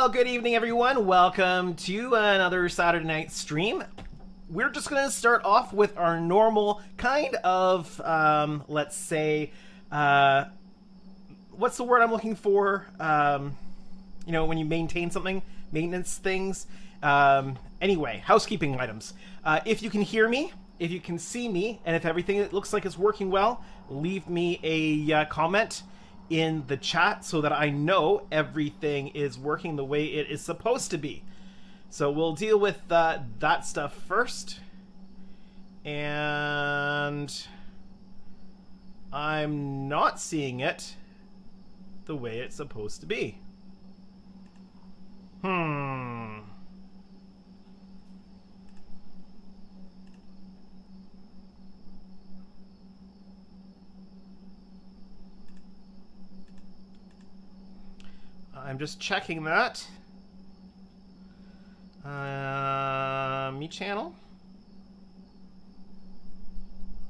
Well, good evening, everyone. Welcome to another Saturday night stream. We're just going to start off with our normal kind of, let's say, what's the word I'm looking for? You know, when you maintain something, maintenance things. Anyway, housekeeping items. If you can hear me, if you can see me, and if everything looks like it's working well, leave me a comment in the chat so that I know everything is working the way it is supposed to be. So we'll deal with that stuff first. And I'm not seeing it the way it's supposed to be. I'm just checking that. Me channel.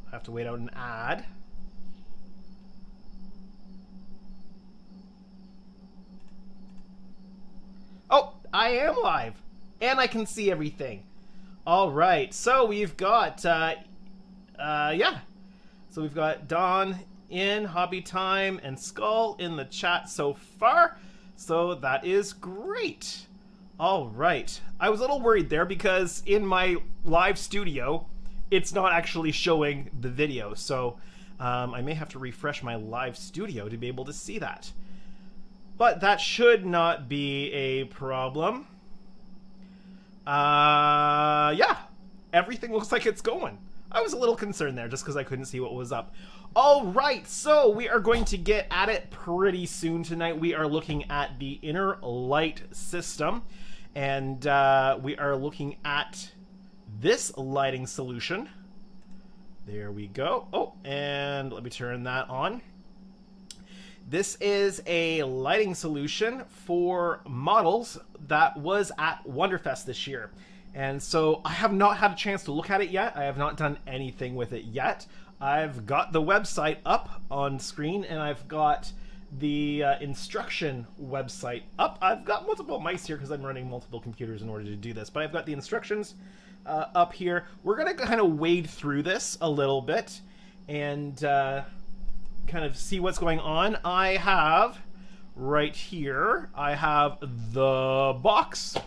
I have to wait out an ad. Oh, I am live, and I can see everything. All right, so we've got, yeah. So we've got Dawn in, Hobby Time, and Skull in the chat so far. So that is great. All right. I was a little worried there because in my live studio, it's not actually showing the video. So I may have to refresh my live studio to be able to see that. But that should not be a problem. Yeah, everything looks like it's going. I was a little concerned there just because I couldn't see what was up. All right, so we are going to get at it pretty soon tonight. We are looking at the inner light system, and we are looking at this lighting solution. There we go. Oh, and let me turn that on. This is a lighting solution for models that was at Wonderfest this year. And so I have not had a chance to look at it yet. I have not done anything with it yet. I've got the website up on screen, and I've got the instruction website up. I've got multiple mice here because I'm running multiple computers in order to do this, but I've got the instructions up here. We're going to kind of wade through this a little bit and kind of see what's going on. I have right here, I have the box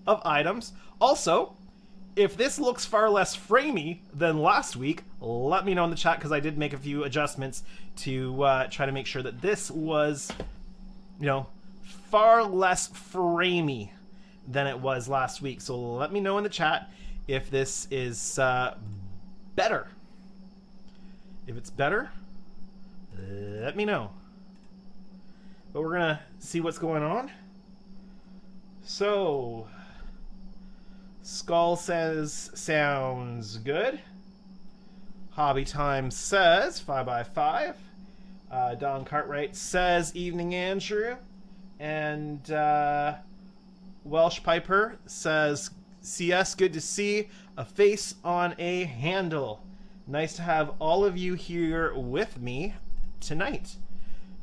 of items. Also, if this looks far less framey than last week, let me know in the chat because I did make a few adjustments to try to make sure that this was, you know, far less framey than it was last week. So let me know in the chat if this is better. If it's better, let me know. But we're gonna see what's going on. So Skull says sounds good. Hobby Time says 5x5. Don Cartwright says evening, Andrew. And Welsh Piper says CS, good to see a face on a handle. Nice to have all of you here with me tonight.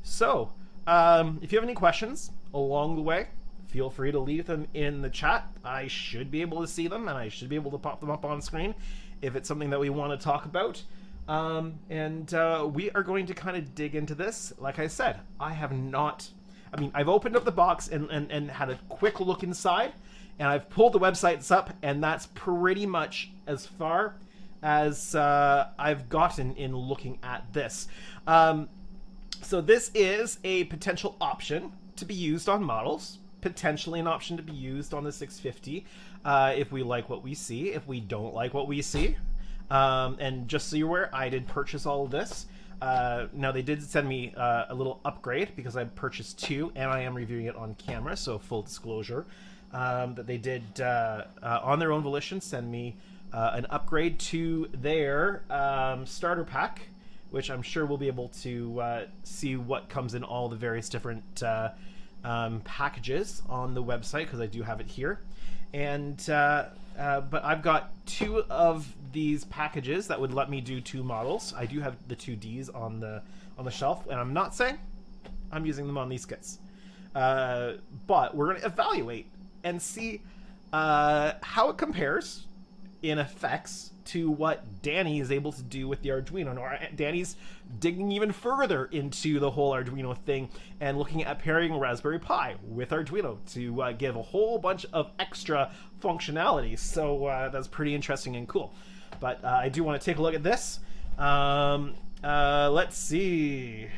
So if you have any questions along the way, feel free to leave them in the chat. I should be able to see them, and I should be able to pop them up on screen if it's something that we want to talk about. We are going to kind of dig into this. Like I said, I've opened up the box and had a quick look inside, and I've pulled the websites up, and that's pretty much as far as I've gotten in looking at this. So this is a potential option to be used on models. Potentially an option to be used on the 650 if we like what we see, if we don't like what we see. And just so you're aware, I did purchase all of this. Now they did send me a little upgrade because I purchased two and I am reviewing it on camera, so full disclosure that they did on their own volition send me an upgrade to their starter pack, which I'm sure we'll be able to see what comes in all the various different packages on the website because I do have it here. And but I've got two of these packages that would let me do two models. I do have the 2Ds on the shelf, and I'm not saying I'm using them on these kits. But we're going to evaluate and see how it compares in effects to what Danny is able to do with the Arduino. Or Danny's digging even further into the whole Arduino thing and looking at pairing Raspberry Pi with Arduino to give a whole bunch of extra functionality. So that's pretty interesting and cool. But I do want to take a look at this. Let's see.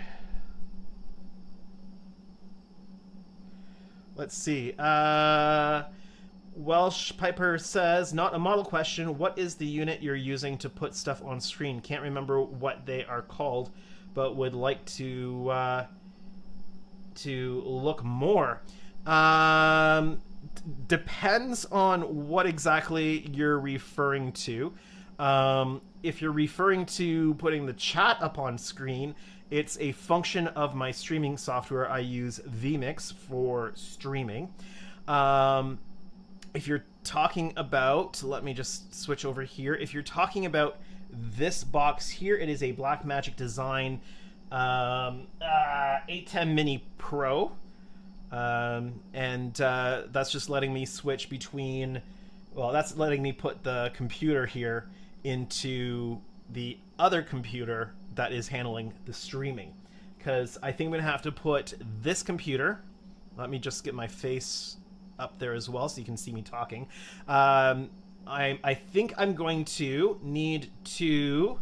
Welsh Piper says, not a model question. What is the unit you're using to put stuff on screen? Can't remember what they are called, but would like to look more. Depends on what exactly you're referring to. If you're referring to putting the chat up on screen, it's a function of my streaming software. I use vMix for streaming. If you're talking about, let me just switch over here. If you're talking about this box here, it is a Blackmagic Design 810 Mini Pro. That's just letting me switch between, well, that's letting me put the computer here into the other computer that is handling the streaming. Because I think I'm going to have to put this computer, let me just get my face up there as well so you can see me talking. I think I'm going to need to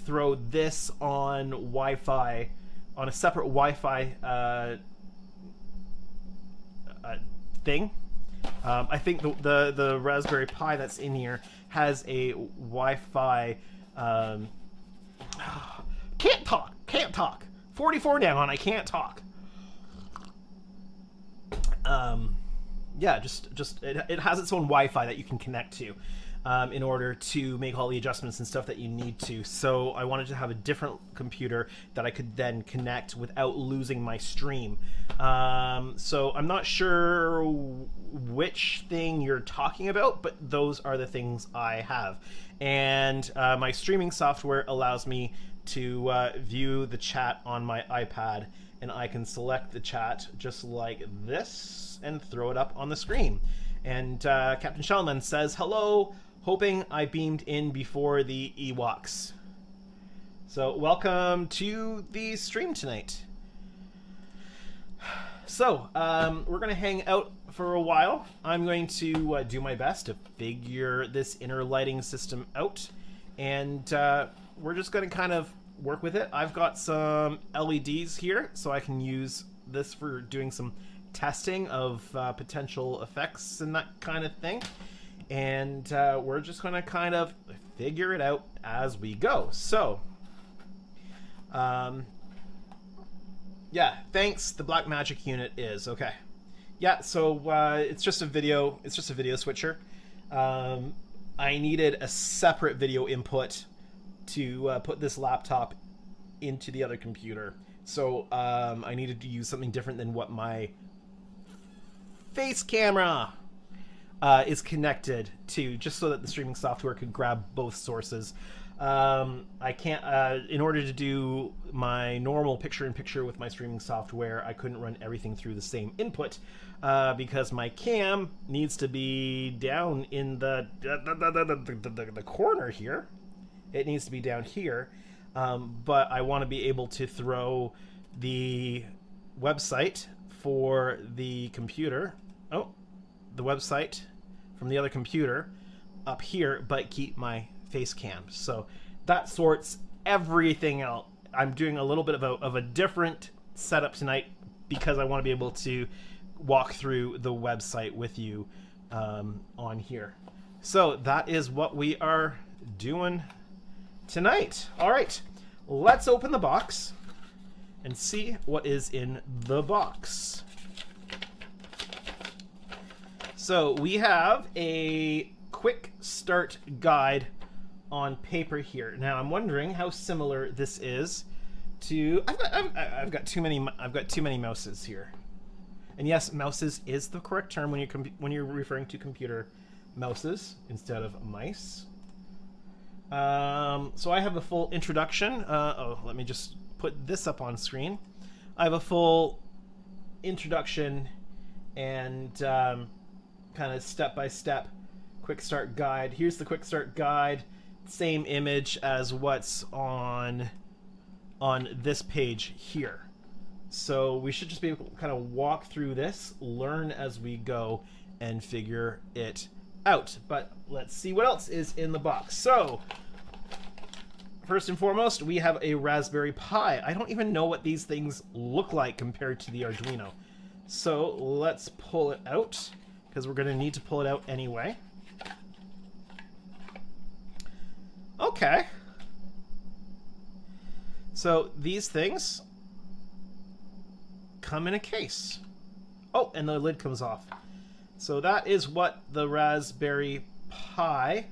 throw this on Wi-Fi, on a separate Wi-Fi thing. I think the Raspberry Pi that's in here has a Wi-Fi. Can't talk. 44 now, and I can't talk. Yeah, just it has its own Wi-Fi that you can connect to in order to make all the adjustments and stuff that you need to. So I wanted to have a different computer that I could then connect without losing my stream. So I'm not sure which thing you're talking about, but those are the things I have. And my streaming software allows me to view the chat on my iPad, and I can select the chat just like this and throw it up on the screen. And Captain Shellman says, hello, hoping I beamed in before the Ewoks. So welcome to the stream tonight. So we're going to hang out for a while. I'm going to do my best to figure this inner lighting system out, and we're just going to kind of work with it. I've got some LEDs here, so I can use this for doing some testing of potential effects and that kind of thing. And we're just going to kind of figure it out as we go. So, yeah, thanks. The Blackmagic unit is okay. Yeah, so it's just a video. It's just a video switcher. I needed a separate video input to put this laptop into the other computer. So I needed to use something different than what my face camera is connected to, just so that the streaming software could grab both sources. I can't, in order to do my normal picture-in-picture with my streaming software, I couldn't run everything through the same input because my cam needs to be down in the corner here. It needs to be down here, but I want to be able to throw the website for the computer, the website from the other computer up here, but keep my face cam. So that sorts everything out. I'm doing a little bit of a different setup tonight because I want to be able to walk through the website with you on here. So that is what we are doing tonight. All right, let's open the box and see what is in the box. So we have a quick start guide on paper here. Now I'm wondering how similar this is to. I've got too many mouses here, and yes, mouses is the correct term when you're referring to computer mouses instead of mice. So I have the full introduction. Let me just put this up on screen. I have a full introduction and kind of step-by-step quick start guide. Here's the quick start guide, same image as what's on this page here. So we should just be able to kind of walk through this, learn as we go, and figure it out. But let's see what else is in the box. So first and foremost, we have a Raspberry Pi. I don't even know what these things look like compared to the Arduino. So let's pull it out, because we're going to need to pull it out anyway. Okay. So these things come in a case. Oh, and the lid comes off. So that is what the Raspberry Pi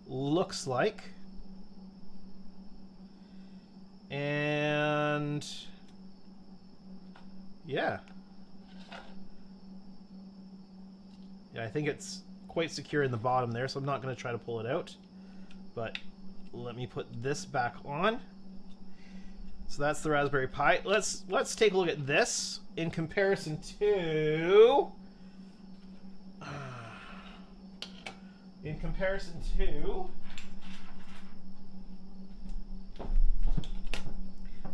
looks like. And yeah. Yeah, I think it's quite secure in the bottom there, so I'm not going to try to pull it out. But let me put this back on. So that's the Raspberry Pi. Let's take a look at this in comparison to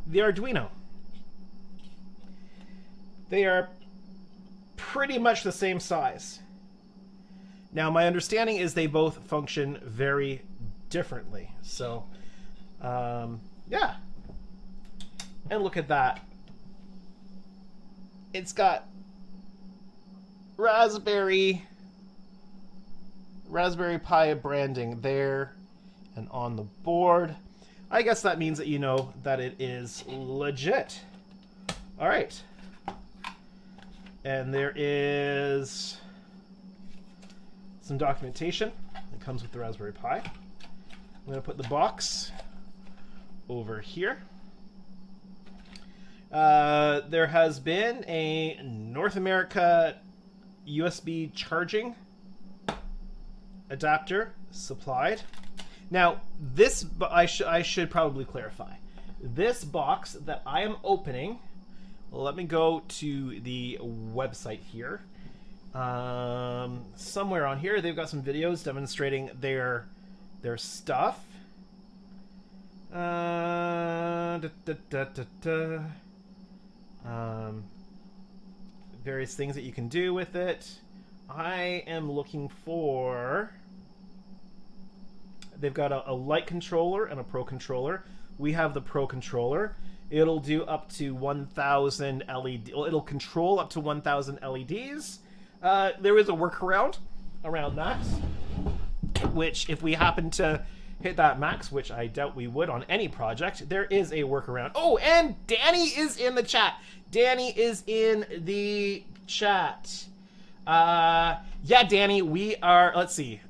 the Arduino. They are pretty much the same size. Now, my understanding is they both function very differently. So, yeah. And look at that. It's got Raspberry Pi branding there and on the board. I guess that means that you know that it is legit. All right. And there is some documentation that comes with the Raspberry Pi. I'm going to put the box over here. There has been a North America USB charging adapter supplied. Now, this, I should probably clarify. This box that I am opening, let me go to the website here. Somewhere on here, they've got some videos demonstrating their stuff. Various things that you can do with it. I am looking for... They've got a light controller and a pro controller. We have the pro controller. It'll do up to 1,000 LED. It'll control up to 1,000 LEDs. There is a workaround around that, which if we happen to hit that max, which I doubt we would on any project, there is a workaround. Oh, and Danny is in the chat. Danny is in the chat. Yeah, Danny, we are, let's see.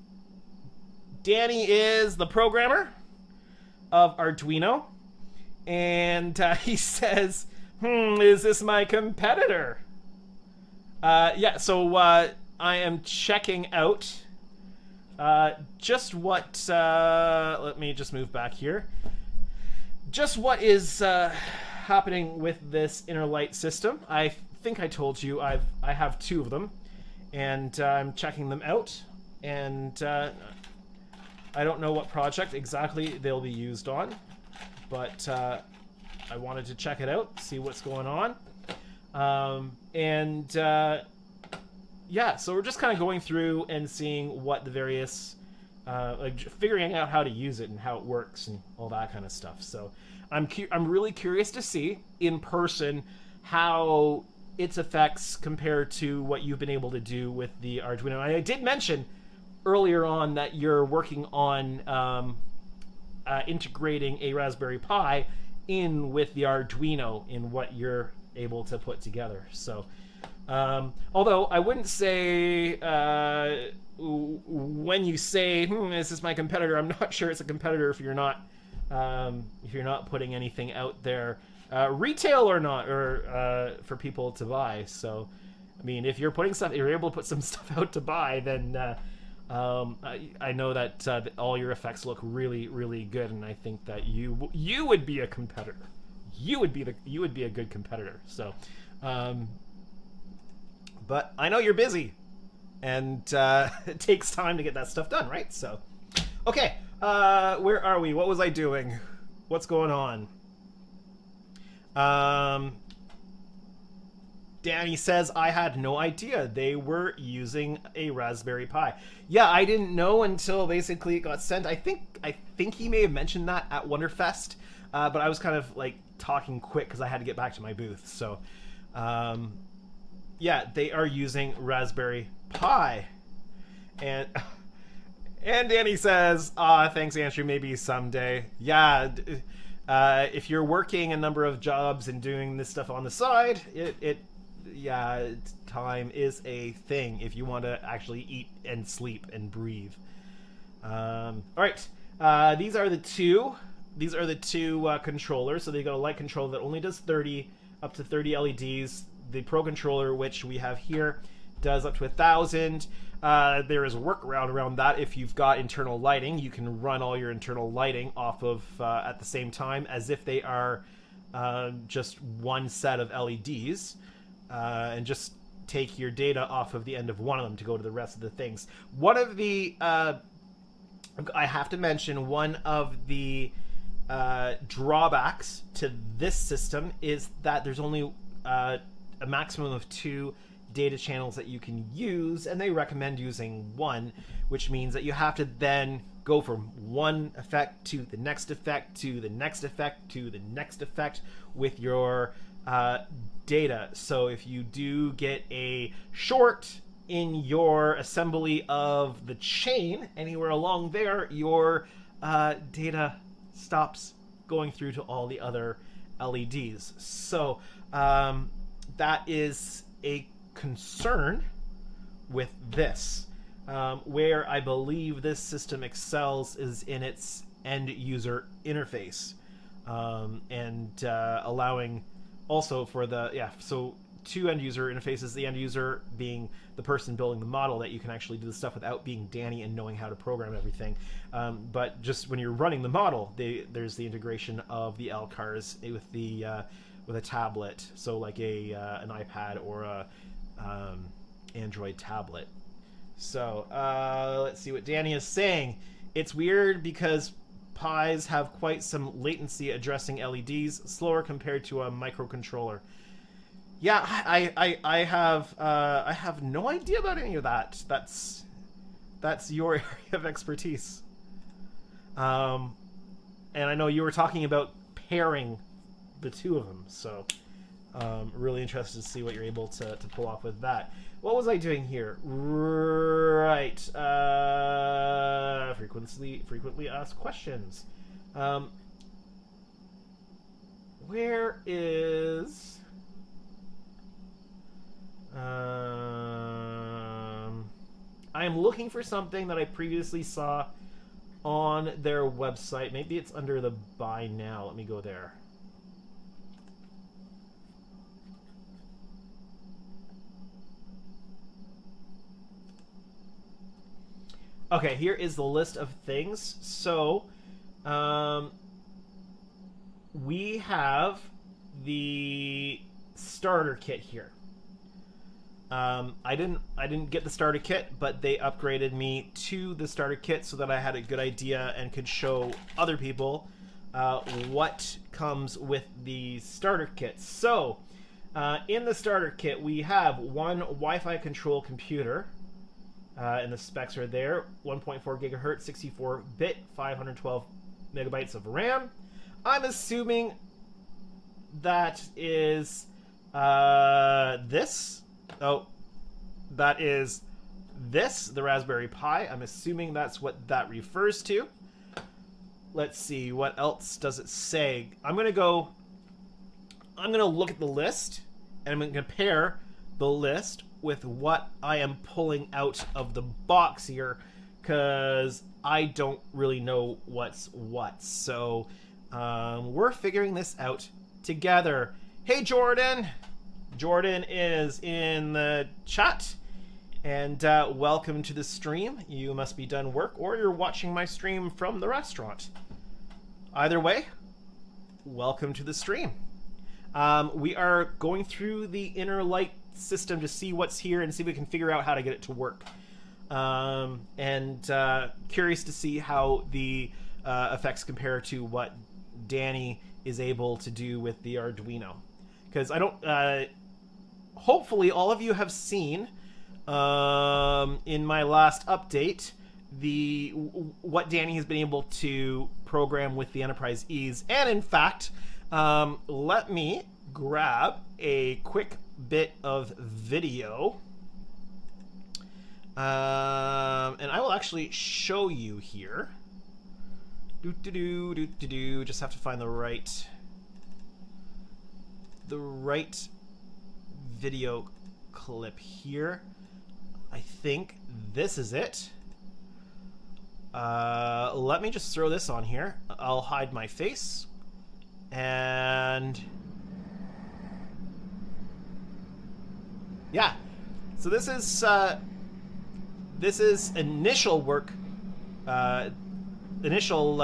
Danny is the programmer of Arduino, and he says, is this my competitor? Yeah, so I am checking out just what, let me just move back here. Just what is happening with this inner light system. I think I told you I have two of them, and I'm checking them out, and I don't know what project exactly they'll be used on, but I wanted to check it out, see what's going on. Yeah, so we're just kind of going through and seeing what the various, like figuring out how to use it and how it works and all that kind of stuff. So I'm really curious to see in person how its effects compare to what you've been able to do with the Arduino. I did mention earlier on that you're working on integrating a Raspberry Pi in with the Arduino in what you're able to put together. So although I wouldn't say when you say is this my competitor, I'm not sure it's a competitor if you're not putting anything out there retail or not, or for people to buy. So I mean, if you're putting stuff, if you're able to put some stuff out to buy, then I know that all your effects look really, really good, and I think that you would be a competitor. you would be a good competitor. So, but I know you're busy, and it takes time to get that stuff done, right? So, okay, where are we? What was I doing? What's going on? Danny says, I had no idea they were using a Raspberry Pi. Yeah, I didn't know until basically it got sent. I think he may have mentioned that at Wonderfest, but I was kind of like talking quick because I had to get back to my booth. So, yeah, they are using Raspberry Pi. And Danny says, thanks, Andrew, maybe someday. Yeah, if you're working a number of jobs and doing this stuff on the side, yeah, time is a thing if you want to actually eat and sleep and breathe. All right, these are the two controllers. So they got a light controller that only does up to 30 LEDs. The Pro controller, which we have here, does up to 1,000. There is a workaround around that. If you've got internal lighting, you can run all your internal lighting off of at the same time as if they are just one set of LEDs, and just take your data off of the end of one of them to go to the rest of the things. One of the I have to mention, one of the drawbacks to this system is that there's only a maximum of 2 data channels that you can use, and they recommend using 1, which means that you have to then go from one effect to the next effect to the next effect to the next effect with your data. So if you do get a short in your assembly of the chain anywhere along there, your data stops going through to all the other LEDs. So that is a concern with this. Where I believe this system excels is in its end user interface, and allowing also for so 2 end user interfaces, the end user being the person building the model, that you can actually do the stuff without being Danny and knowing how to program everything. But just when you're running the model, there's the integration of the LCARs with a tablet, so like an iPad or a Android tablet. So let's see what Danny is saying. It's weird because Pis have quite some latency addressing LEDs, slower compared to a microcontroller. Yeah, I have no idea about any of that. That's your area of expertise. And I know you were talking about pairing the 2 of them, so really interested to see what you're able to pull off with that. What was I doing here? Right. Frequently asked questions. Where is... I am looking for something that I previously saw on their website. Maybe it's under the buy now. Let me go there. Okay, here is the list of things. So, we have the starter kit here. I didn't get the starter kit, but they upgraded me to the starter kit so that I had a good idea and could show other people what comes with the starter kit. So, in the starter kit, we have 1 Wi-Fi control computer. And the specs are there. 1.4 gigahertz, 64-bit, 512 megabytes of RAM. I'm assuming that is this. Oh, that is this, the Raspberry Pi. I'm assuming that's what that refers to. Let's see, what else does it say? I'm gonna look at the list, and I'm gonna compare the list with what I am pulling out of the box here, because I don't really know what's what. So we're figuring this out together. Hey, Jordan! Jordan is in the chat, and welcome to the stream. You must be done work, or you're watching my stream from the restaurant. Either way, welcome to the stream. We are going through the inner light system to see what's here and see if we can figure out how to get it to work. Curious to see how the effects compare to what Danny is able to do with the Arduino. Because I don't... hopefully all of you have seen in my last update what Danny has been able to program with the Enterprise E's. And in fact, let me grab a quick bit of video. And I will actually show you here. Just have to find the right video clip here. I think this is it. Let me just throw this on here. I'll hide my face. And yeah, so this is initial work, initial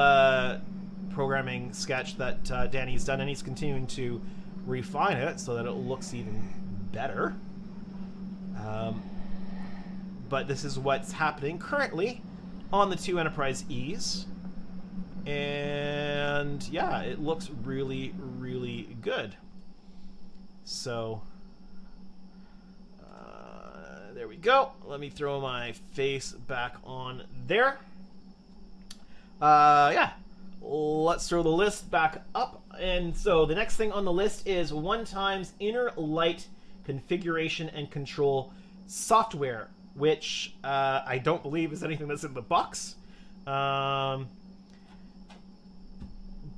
programming sketch that Danny's done, and he's continuing to refine it so that it looks even better. But this is what's happening currently on the two Enterprise E's. And yeah, it looks really, really good. So there we go. Let me throw my face back on there. Yeah, let's throw the list back up. And so the next thing on the list is 1x inner light configuration and control software, which I don't believe is anything that's in the box.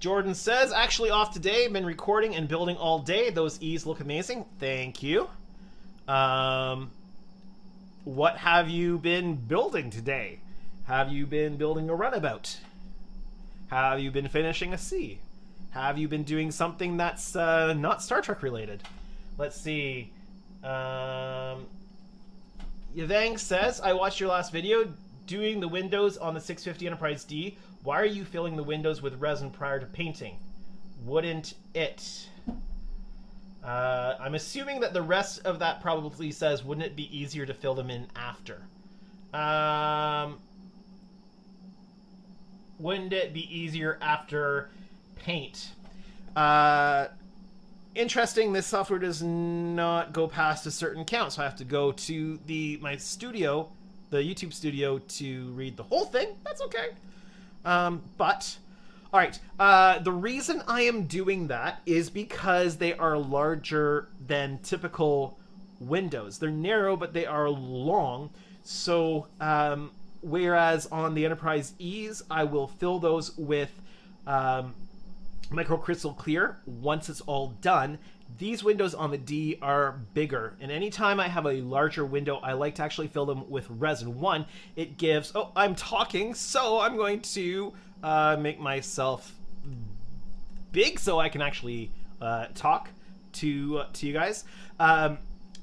Jordan says, actually off today, been recording and building all day. Those E's look amazing. Thank you. What have you been building today? Have you been building a runabout? Have you been finishing a C? Have you been doing something that's not Star Trek related? Let's see. Yavang says, I watched your last video doing the windows on the 650 Enterprise D. Why are you filling the windows with resin prior to painting? Wouldn't it? I'm assuming that the rest of that probably says, wouldn't it be easier to fill them in after? Wouldn't it be easier after paint? Interesting, this software does not go past a certain count, so I have to go to my studio, the YouTube studio, to read the whole thing. That's okay. But, alright, the reason I am doing that is because they are larger than typical windows. They're narrow, but they are long, so, whereas on the Enterprise E's, I will fill those with, microcrystal clear once it's all done. These windows on the D are bigger, and anytime I have a larger window, I like to actually fill them with resin. One, it gives... Oh, I'm talking, so I'm going to make myself big so I can actually talk to you guys.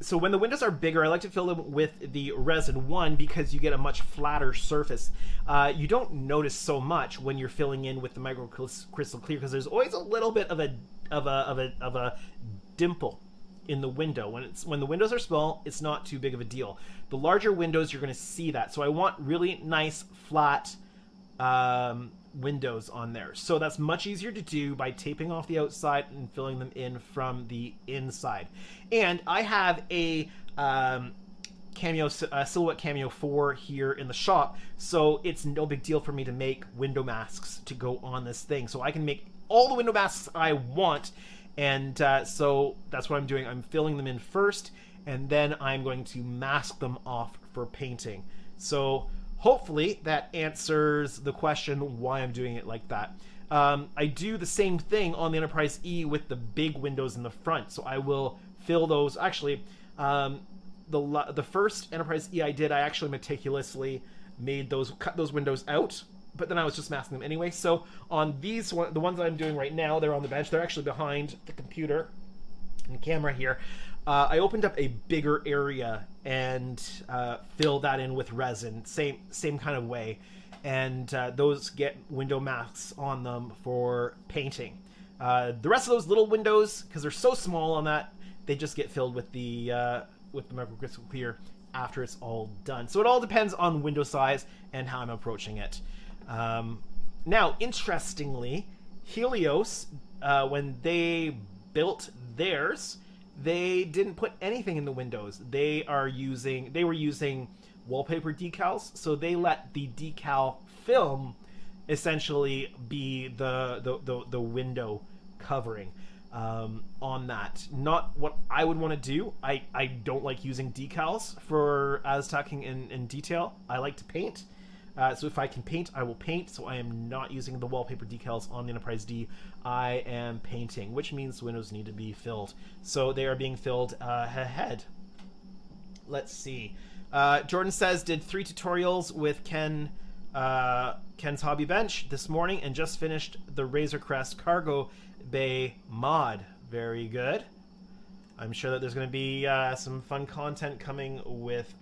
So when the windows are bigger, I like to fill them with the resin. One, because you get a much flatter surface. You don't notice so much when you're filling in with the microcrystal clear, because there's always a little bit of a dimple in the window. When the windows are small, it's not too big of a deal. The larger windows, you're going to see that. So I want really nice flat windows on there. So that's much easier to do by taping off the outside and filling them in from the inside. And I have a Silhouette Cameo 4 here in the shop, so it's no big deal for me to make window masks to go on this thing. So I can make all the window masks I want, and so that's what I'm doing. I'm filling them in first, and then I'm going to mask them off for painting. So hopefully that answers the question why I'm doing it like that. I do the same thing on the Enterprise E with the big windows in the front, so I will fill those. Actually, the first Enterprise E I did, I actually meticulously cut those windows out, but then I was just masking them anyway. So on these the ones that I'm doing right now, they're on the bench. They're actually behind the computer and camera here. I opened up a bigger area and filled that in with resin, same kind of way, and those get window masks on them for painting. The rest of those little windows, because they're so small on that, they just get filled with the microcrystal clear after it's all done. So it all depends on window size and how I'm approaching it. Now, interestingly, Helios, when they built theirs, they didn't put anything in the windows. They were using wallpaper decals, so they let the decal film essentially be the window covering on that. Not what I would want to do. I don't like using decals for Aztecing in detail. I like to paint. So if I can paint, I will paint. So I am not using the wallpaper decals on the Enterprise D. I am painting, which means windows need to be filled. So they are being filled ahead. Let's see. Jordan says, did 3 tutorials with Ken's Hobby Bench this morning and just finished the Razor Crest Cargo Bay mod. Very good. I'm sure that there's going to be some fun content coming with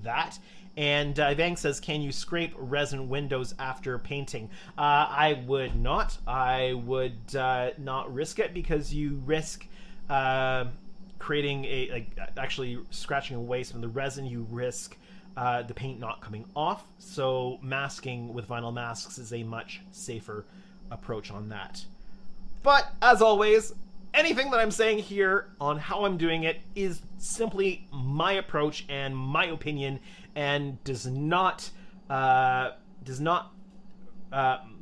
that. And Vang says, can you scrape resin windows after painting? I would not. I would not risk it, because you risk creating actually scratching away some of the resin. You risk the paint not coming off. So masking with vinyl masks is a much safer approach on that. But as always, anything that I'm saying here on how I'm doing it is simply my approach and my opinion, and does not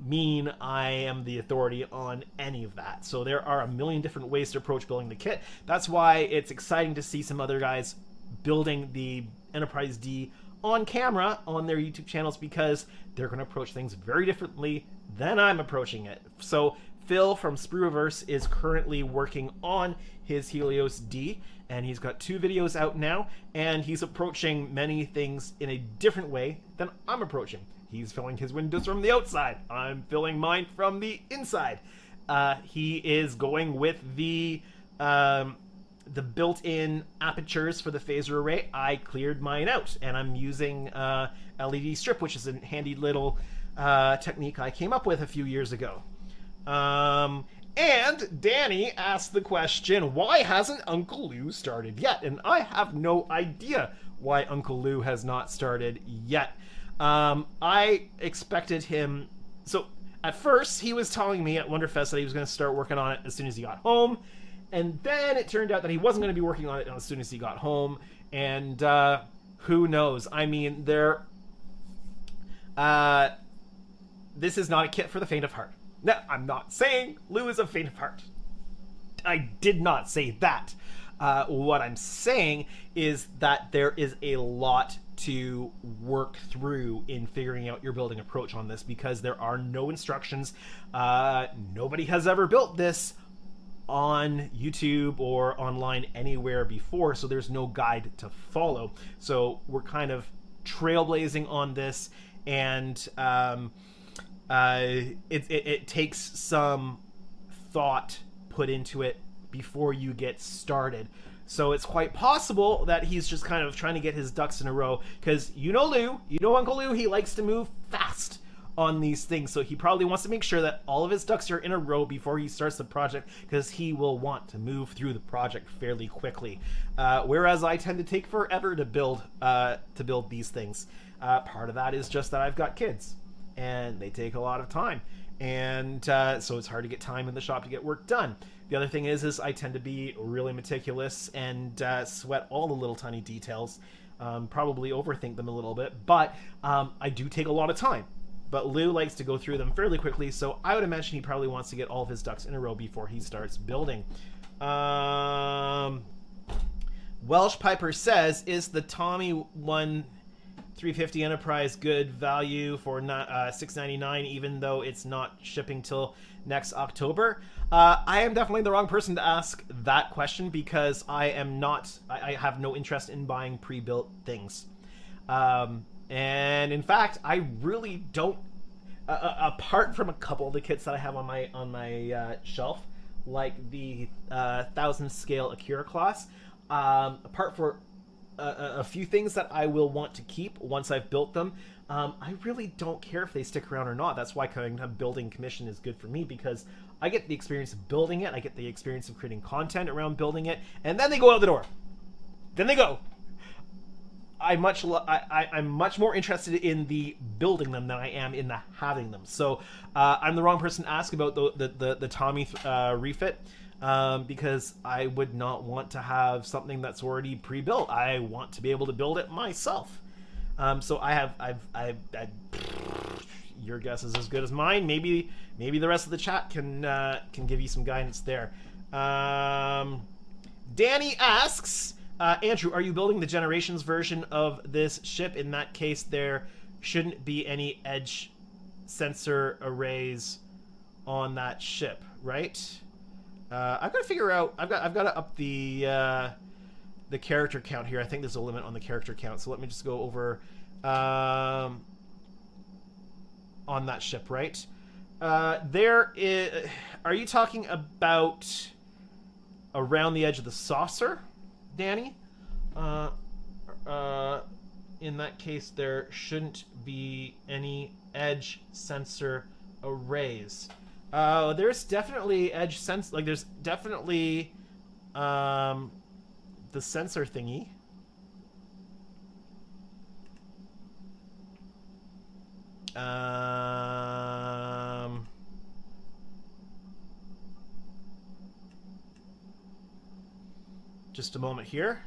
mean I am the authority on any of that. So there are a million different ways to approach building the kit. That's why it's exciting to see some other guys building the Enterprise D on camera on their YouTube channels, because they're going to approach things very differently than I'm approaching it. So Phil from Sprue-Averse is currently working on his Helios D, and he's got 2 videos out now, and he's approaching many things in a different way than I'm approaching. He's filling his windows from the outside. I'm filling mine from the inside. He is going with the built-in apertures for the phaser array. I cleared mine out, and I'm using LED strip, which is a handy little technique I came up with a few years ago. And Danny asked the question, why hasn't Uncle Lou started yet? And I have no idea why Uncle Lou has not started yet. I expected him... So, at first, he was telling me at Wonderfest that he was going to start working on it as soon as he got home. And then it turned out that he wasn't going to be working on it as soon as he got home. And who knows? I mean, this is not a kit for the faint of heart. Now, I'm not saying Lou is a faint of heart. I did not say that. What I'm saying is that there is a lot to work through in figuring out your building approach on this, because there are no instructions. Nobody has ever built this on YouTube or online anywhere before, so there's no guide to follow. So we're kind of trailblazing on this, and it takes some thought put into it before you get started. So it's quite possible that he's just kind of trying to get his ducks in a row, because Uncle Lou, he likes to move fast on these things. So he probably wants to make sure that all of his ducks are in a row before he starts the project, because he will want to move through the project fairly quickly. Whereas I tend to take forever to build these things. Part of that is just that I've got kids, and they take a lot of time, and so it's hard to get time in the shop to get work done. The other thing is I tend to be really meticulous and sweat all the little tiny details, probably overthink them a little bit, but I do take a lot of time. But Lou likes to go through them fairly quickly, so I would imagine he probably wants to get all of his ducks in a row before he starts building. Welsh Piper says, is the Tommy 1350 Enterprise good value for $6.99, even though it's not shipping till next October? I am definitely the wrong person to ask that question, because I have no interest in buying pre-built things. And in fact, I really don't, apart from a couple of the kits that I have on my shelf, like the 1000 scale Akira class, apart for a few things that I will want to keep once I've built them, I really don't care if they stick around or not. That's why kind of building commission is good for me, because I get the experience of building it. I get the experience of creating content around building it. And then they go out the door. Then they go. I'm much more interested in the building them than I am in the having them. So I'm the wrong person to ask about the Tommy refit, because I would not want to have something that's already pre-built. I want to be able to build it myself. So your guess is as good as mine. Maybe the rest of the chat can give you some guidance there. Danny asks, Andrew, are you building the Generations version of this ship? In that case, there shouldn't be any edge sensor arrays on that ship, right? I've got to figure out. I've got to up the character count here. I think there's a limit on the character count, so let me just go over on that ship, right? There is. Are you talking about around the edge of the saucer, Danny? In that case, there shouldn't be any edge sensor arrays. There's definitely edge sense. Like, there's definitely the sensor thingy. Just a moment here.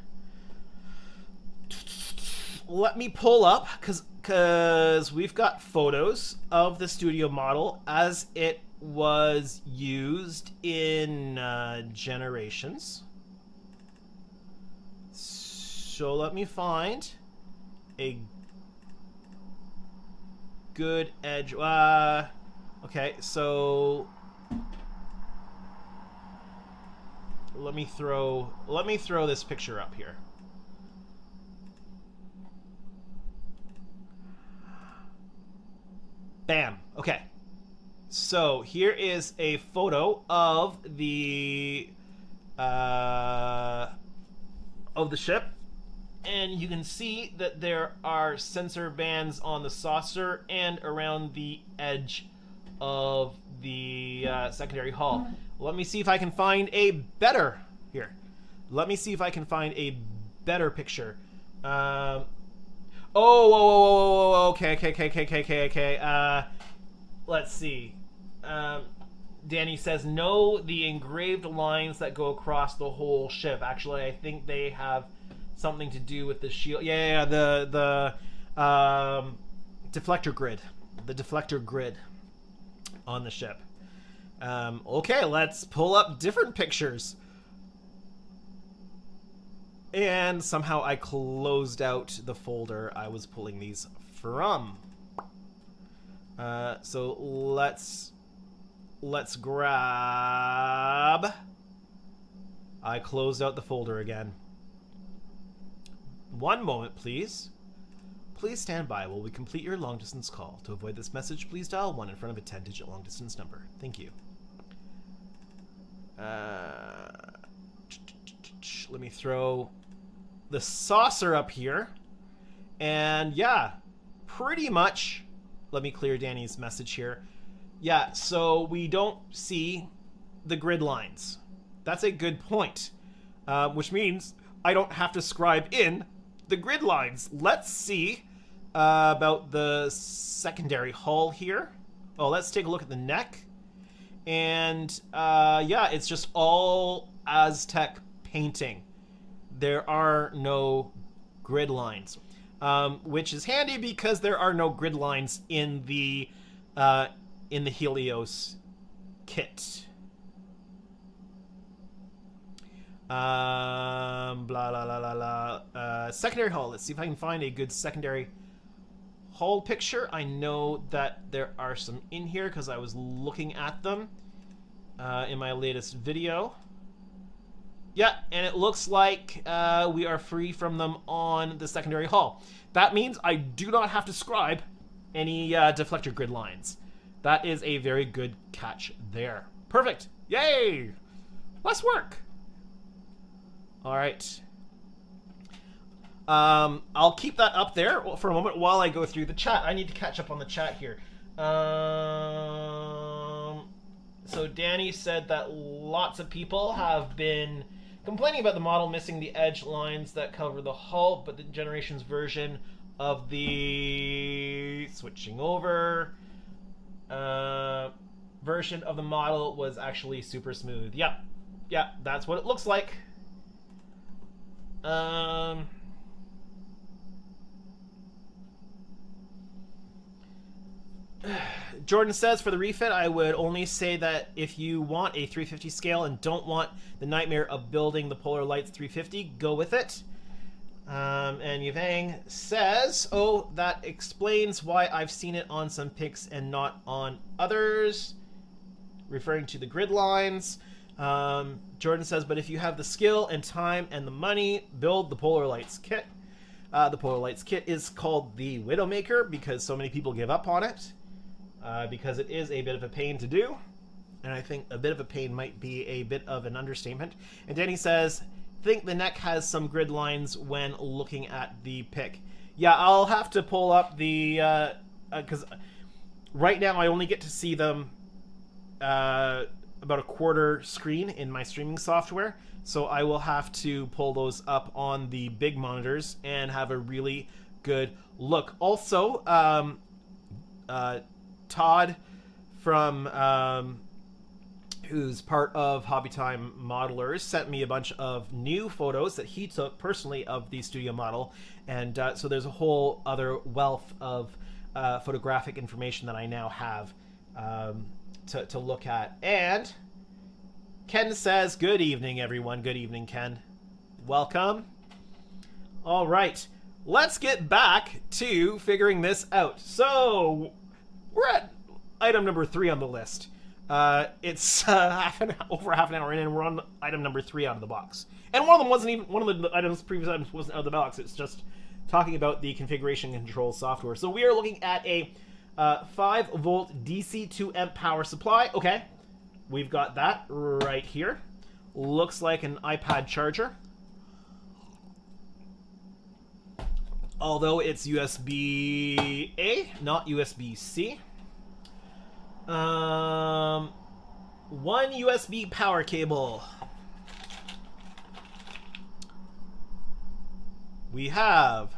Let me pull up, because we've got photos of the studio model as it was used in Generations. So let me find a good edge. Okay, so let me throw this picture up here. Bam. Okay. So here is a photo of the ship, and you can see that there are sensor bands on the saucer and around the edge of the secondary hull. Let me see if I can find a better Let me see if I can find a better picture. Okay. Let's see. Danny says, no, the engraved lines that go across the whole ship. Actually, I think they have something to do with the shield. Yeah, the deflector grid. The deflector grid on the ship. Okay, let's pull up different pictures. And somehow I closed out the folder I was pulling these from. So let's grab. I closed out the folder again. One moment, please. Please stand by while we complete your long-distance call. To avoid this message, please dial 1 in front of a 10-digit long-distance number. Thank you. Let me throw the saucer up here. And yeah, pretty much, let me clear Danny's message here. Yeah, so we don't see the grid lines. That's a good point. Which means I don't have to scribe in the grid lines. Let's see about the secondary hull here. Oh, let's take a look at the neck. And yeah, it's just all Aztec painting. There are no grid lines, which is handy because there are no grid lines in the Helios kit. Blah blah blah blah blah. Secondary hull. Let's see if I can find a good secondary hull picture. I know that there are some in here because I was looking at them in my latest video. Yeah, and it looks like we are free from them on the secondary hull. That means I do not have to scribe any deflector grid lines. That is a very good catch there. Perfect. Yay! Less work. All right. I'll keep that up there for a moment while I go through the chat. I need to catch up on the chat here. So Danny said that lots of people have been complaining about the model missing the edge lines that cover the hull, but the Generations version of the switching over version of the model was actually super smooth. Yep, that's what it looks like. Jordan says, for the refit, I would only say that if you want a 350 scale and don't want the nightmare of building the Polar Lights 350, go with it. And Yvang says, oh, that explains why I've seen it on some pics and not on others, referring to the grid lines. Jordan says, but if you have the skill and time and the money, build the Polar Lights kit. The Polar Lights kit is called the Widowmaker because so many people give up on it. Because it is a bit of a pain to do. And I think a bit of a pain might be a bit of an understatement. And Danny says, think the neck has some grid lines when looking at the pic. Yeah, I'll have to pull up the... because right now I only get to see them about a quarter screen in my streaming software. So I will have to pull those up on the big monitors and have a really good look. Also, Todd from who's part of Hobby Time Modelers sent me a bunch of new photos that he took personally of the studio model, and so there's a whole other wealth of photographic information that I now have to look at. And Ken says, good evening everyone. Good evening, Ken. Welcome. All right, let's get back to figuring this out. So we're at item number 3 on the list. It's over half an hour in, and we're on item number 3 out of the box. And one of them wasn't even one of the items. Previous items wasn't out of the box. It's just talking about the configuration control software. So we are looking at a 5-volt DC 2-amp power supply. Okay, we've got that right here. Looks like an iPad charger. Although it's USB-A, not USB-C. 1 USB power cable. We have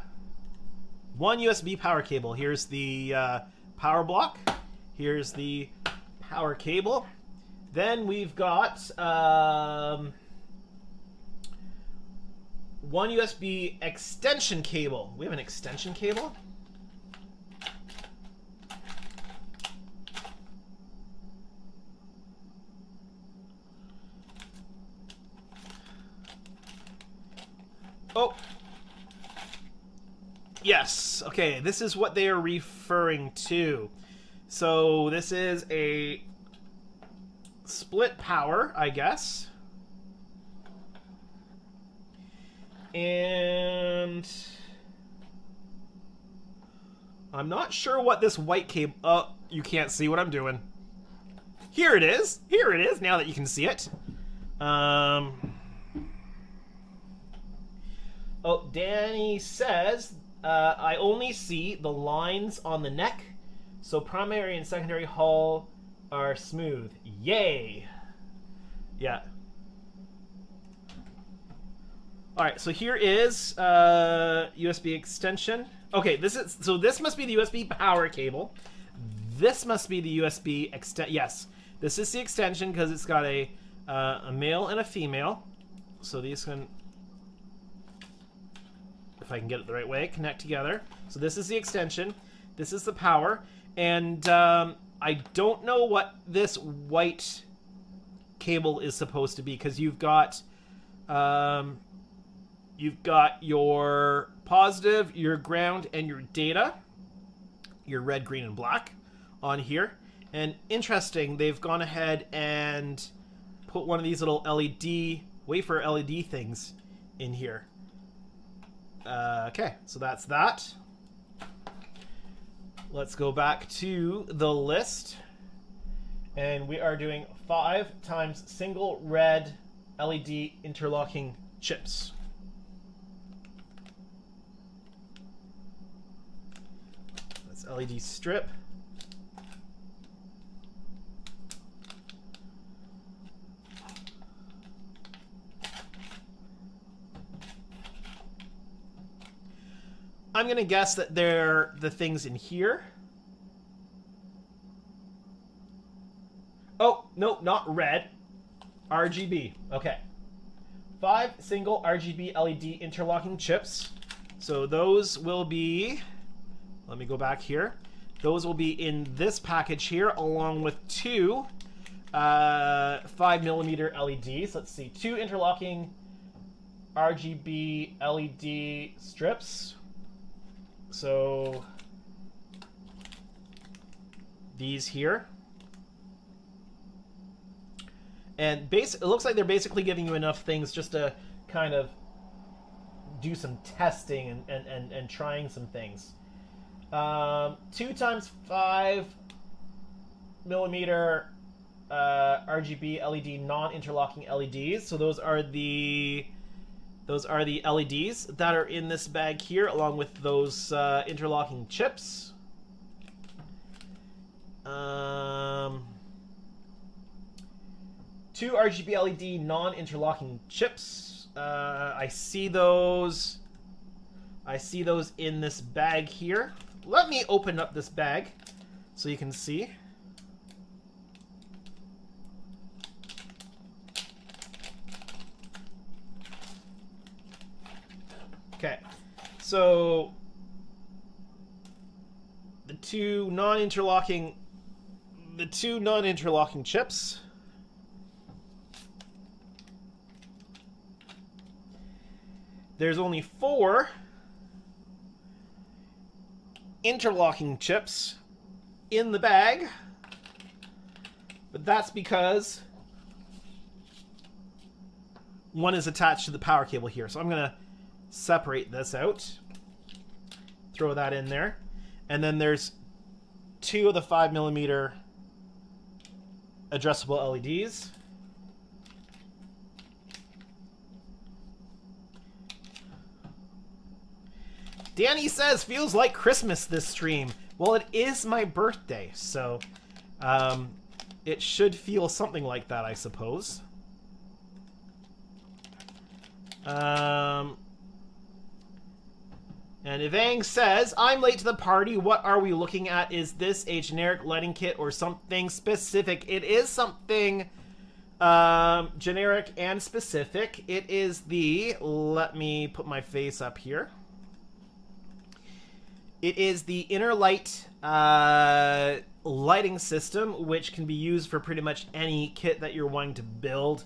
1 USB power cable. Here's the power block. Here's the power cable. Then we've got 1 USB extension cable. We have an extension cable. Oh. Yes. Okay, this is what they are referring to. So this is a split power, I guess. And I'm not sure what this white cable... Oh, you can't see what I'm doing. Here it is. Here it is, now that you can see it. Oh, Danny says, I only see the lines on the neck, so primary and secondary hull are smooth. Yay! Yeah. Alright, so here is USB extension. Okay, this must be the USB power cable. This must be the USB extent. Yes, this is the extension because it's got a male and a female. So these can, if I can get it the right way, connect together. So this is the extension. This is the power. And I don't know what this white cable is supposed to be, because you've got your positive, your ground, and your data, your red, green, and black on here. And interesting, they've gone ahead and put one of these little LED, wafer LED things in here. Okay, so that's that. Let's go back to the list. And we are doing 5 times single red LED interlocking chips. That's LED strip. I'm going to guess that they're the things in here. Oh, no, not red. RGB. Okay. 5 single RGB LED interlocking chips. So those will be... Let me go back here. Those will be in this package here, along with 2 5mm LEDs. Let's see. 2 interlocking RGB LED strips. So these here. And it looks like they're basically giving you enough things just to kind of do some testing and trying some things. 2 times 5mm RGB LED non-interlocking LEDs. So those are the LEDs that are in this bag here, along with those interlocking chips. 2 RGB LED non-interlocking chips. I see those. I see those in this bag here. Let me open up this bag so you can see. Okay, so the two non-interlocking chips. There's only 4 interlocking chips in the bag, but that's because one is attached to the power cable here. So I'm going to separate this out, throw that in there, and then there's 2 of the 5mm addressable LEDs. Danny says, feels like Christmas this stream. Well, it is my birthday, so it should feel something like that, I suppose. And Ivang says, I'm late to the party. What are we looking at? Is this a generic lighting kit or something specific? It is something generic and specific. It is the... Let me put my face up here. It is the inner light lighting system, which can be used for pretty much any kit that you're wanting to build.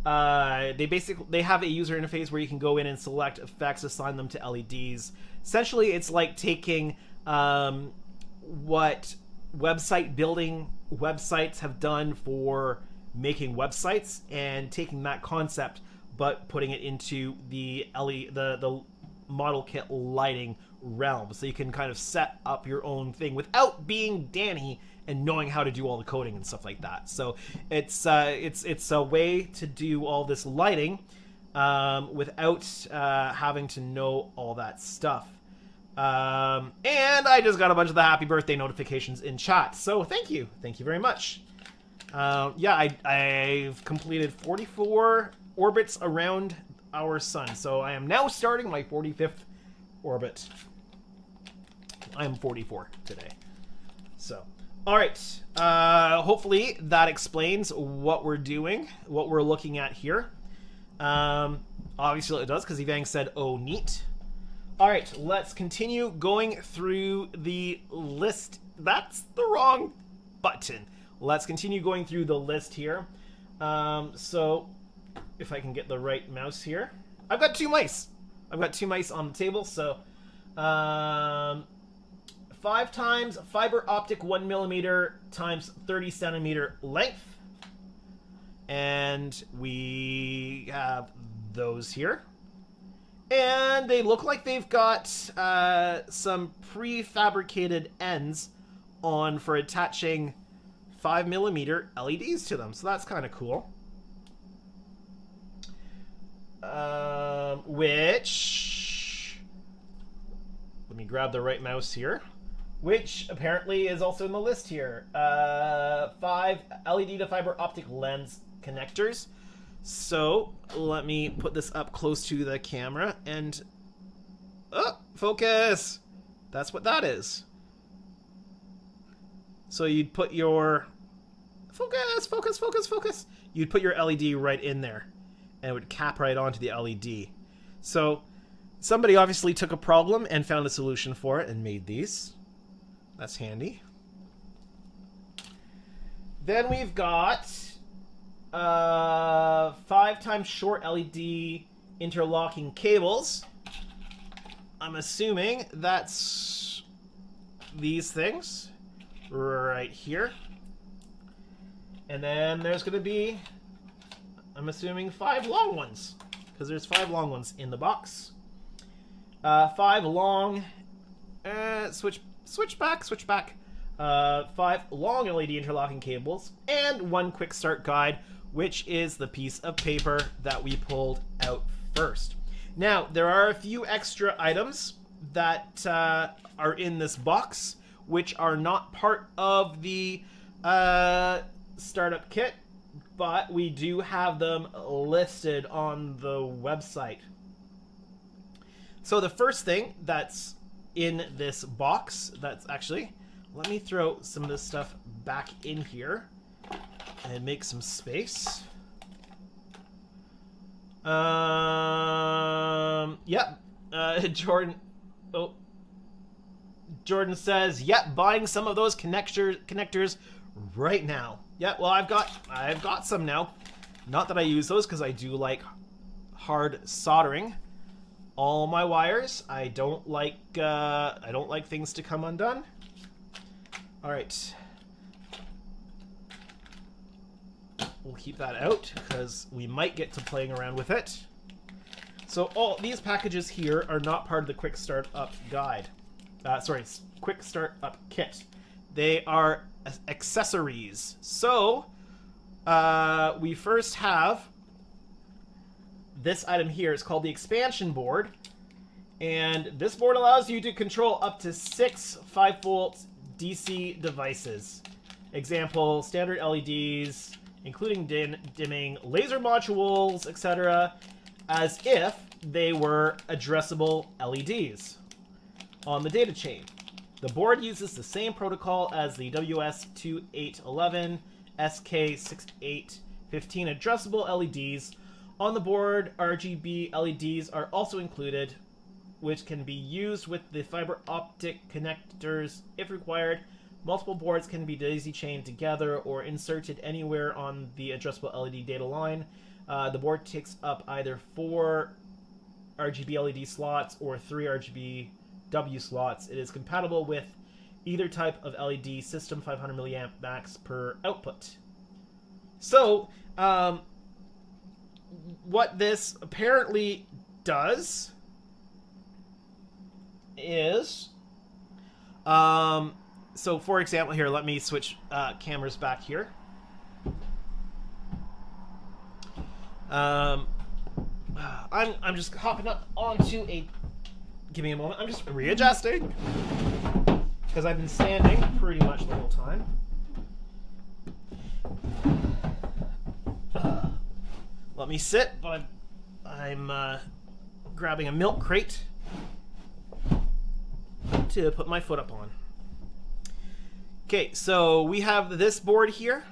They have a user interface where you can go in and select effects, assign them to LEDs. Essentially, it's like taking what website building websites have done for making websites and taking that concept, but putting it into the model kit lighting realm, so you can kind of set up your own thing without being Danny and knowing how to do all the coding and stuff like that. So it's a way to do all this lighting without having to know all that stuff. And I just got a bunch of the happy birthday notifications in chat, so thank you very much. Yeah, I've completed 44 orbits around our sun, so I am now starting my 45th orbit. I am 44 today. So, all right. Hopefully that explains what we're doing, what we're looking at here. Obviously it does, because Evang said, oh, neat. All right, let's continue going through the list. That's the wrong button. Let's continue going through the list here. So, if I can get the right mouse here. I've got 2 mice. I've got 2 mice on the table, so 5 times fiber optic 1mm times 30 centimeter length, and we have those here, and they look like they've got some prefabricated ends on for attaching 5mm LEDs to them, so that's kind of cool. Which, let me grab the right mouse here, which apparently is also in the list here. 5 LED to fiber optic lens connectors. So let me put this up close to the camera, and Focus! That's what that is. So you'd put your... Focus, focus, focus, focus. You'd put your LED right in there, and it would cap right onto the LED. So somebody obviously took a problem and found a solution for it and made these. That's handy. Then we've got 5x short LED interlocking cables. I'm assuming that's these things right here. And then there's going to be, I'm assuming, 5 long ones, because there's 5 long ones in the box. 5 long, switch back. 5 long LED interlocking cables, and 1 quick start guide, which is the piece of paper that we pulled out first. Now, there are a few extra items that are in this box, which are not part of the startup kit, but we do have them listed on the website. So the first thing that's in this box, that's actually, let me throw some of this stuff back in here and make some space. Yep. Jordan. Oh. Jordan says, "Yep, buying some of those connectors right now." Yeah, well, I've got some now. Not that I use those because I do like hard soldering all my wires. I don't like things to come undone. All right. We'll keep that out because we might get to playing around with it. So all these packages here are not part of the quick start up guide. Quick start up kit. They are accessories. So we first have this item here. It's called the expansion board, and this board allows you to control up to 6 5-volt DC devices. Example: standard LEDs, including dimming, laser modules, etc., as if they were addressable LEDs on the data chain. The board uses the same protocol as the WS2811 SK6815 addressable LEDs. On the board, RGB LEDs are also included, which can be used with the fiber optic connectors if required. Multiple boards can be daisy chained together or inserted anywhere on the addressable LED data line. The board takes up either 4 RGB LED slots or 3 RGB W slots. It is compatible with either type of LED system, 500 milliamp max per output. So, what this apparently does is, so for example here, let me switch cameras back here. I'm just hopping up onto a, give me a moment, I'm just readjusting because I've been standing pretty much the whole time. Let me sit, but I'm grabbing a milk crate to put my foot up on. Okay, so we have this board here.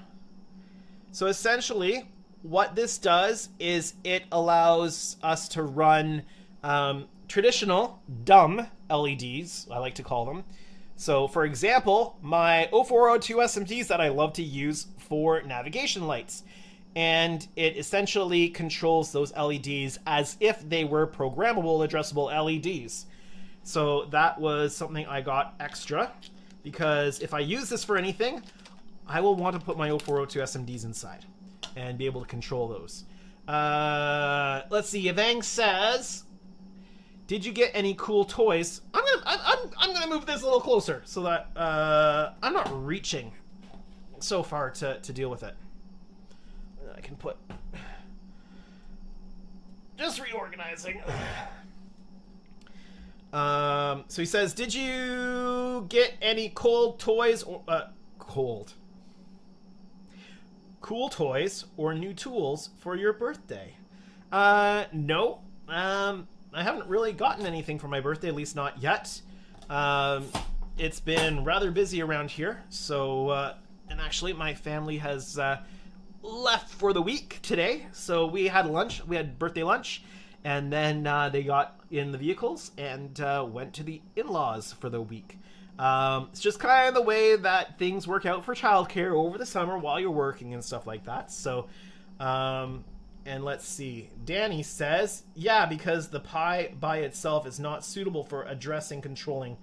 So essentially, what this does is it allows us to run traditional dumb LEDs, I like to call them. So for example, my 0402 SMDs that I love to use for navigation lights. And it essentially controls those LEDs as if they were programmable addressable LEDs. So that was something I got extra, because if I use this for anything, I will want to put my 0402 SMDs inside and be able to control those. Let's see, Yvang says, did you get any cool toys? I'm gonna move this a little closer so that I'm not reaching so far to deal with it. I can put, just reorganizing. So he says, did you get any cool toys or cool toys or new tools for your birthday? No. I I haven't really gotten anything for my birthday, at least not yet. It's been rather busy around here, so and actually my family has left for the week today, so we had lunch. We had birthday lunch, and then they got in the vehicles and went to the in-laws for the week. It's just kind of the way that things work out for childcare over the summer while you're working and stuff like that. So, and let's see. Danny says, yeah, because the Pi by itself is not suitable for addressing controlling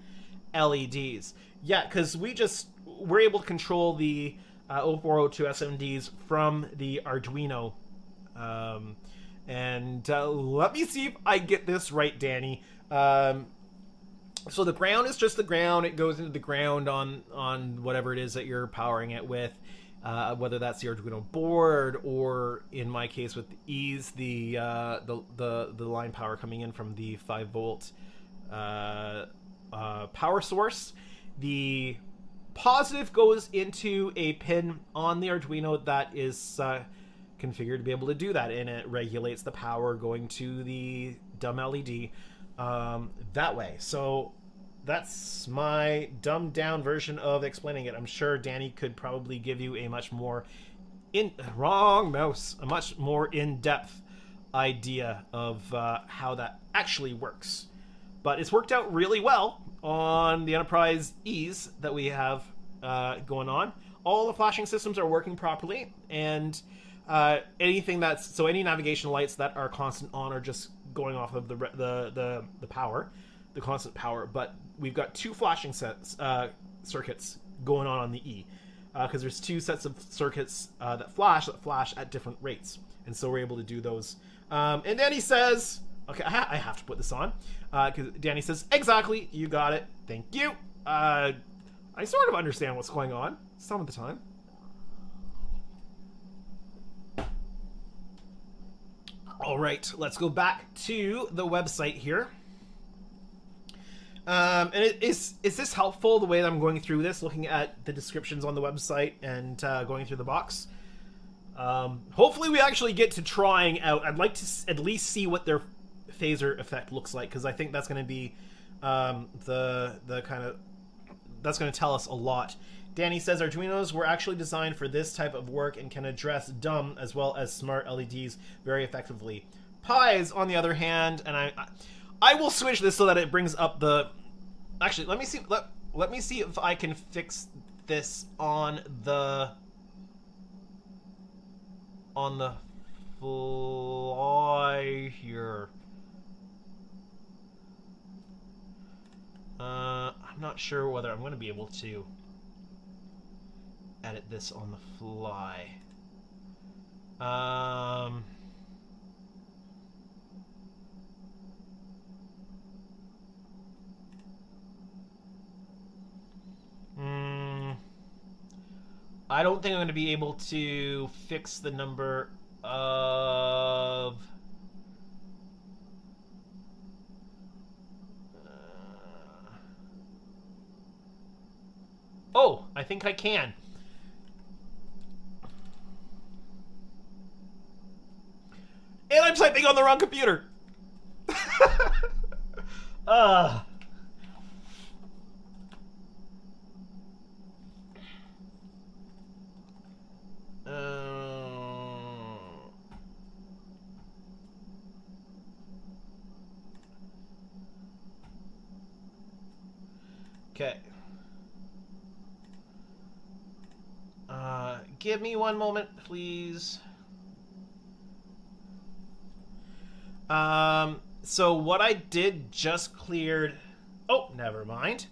LEDs. Yeah, because we're able to control the 0402 SMDs from the Arduino. And let me see if I get this right, Danny. So the ground is just the ground. It goes into the ground on whatever it is that you're powering it with, whether that's the Arduino board or, in my case with ease, the line power coming in from the 5-volt power source. The positive goes into a pin on the Arduino that is configured to be able to do that, and it regulates the power going to the dumb LED that way. So that's my dumbed down version of explaining it. I'm sure Danny could probably give you a much more a much more in-depth idea of how that actually works. But it's worked out really well on the Enterprise E's that we have going on. All the flashing systems are working properly, and any navigation lights that are constant on are just going off of the power, the constant power. But we've got two flashing circuits going on the E, because there's two sets of circuits that flash at different rates, and so we're able to do those. And Danny says, okay, I have to put this on, because Danny says, exactly, you got it, thank you. I sort of understand what's going on some of the time. All right, let's go back to the website here. And is this helpful, the way that I'm going through this, looking at the descriptions on the website and going through the box? Hopefully we actually get to trying out. I'd like to at least see what their phaser effect looks like, because I think that's going to be the kind of, that's going to tell us a lot. Danny says Arduinos were actually designed for this type of work and can address dumb as well as smart LEDs very effectively. Pies, on the other hand, and I will switch this so that it brings up the. Actually, let me see. Let me see if I can fix this on the fly here. I'm not sure whether I'm going to be able to edit this on the fly. I don't think I'm going to be able to fix the number of oh, I think I can. And I'm typing on the wrong computer. Okay. Give me one moment, please. So what I did just cleared. Oh, never mind.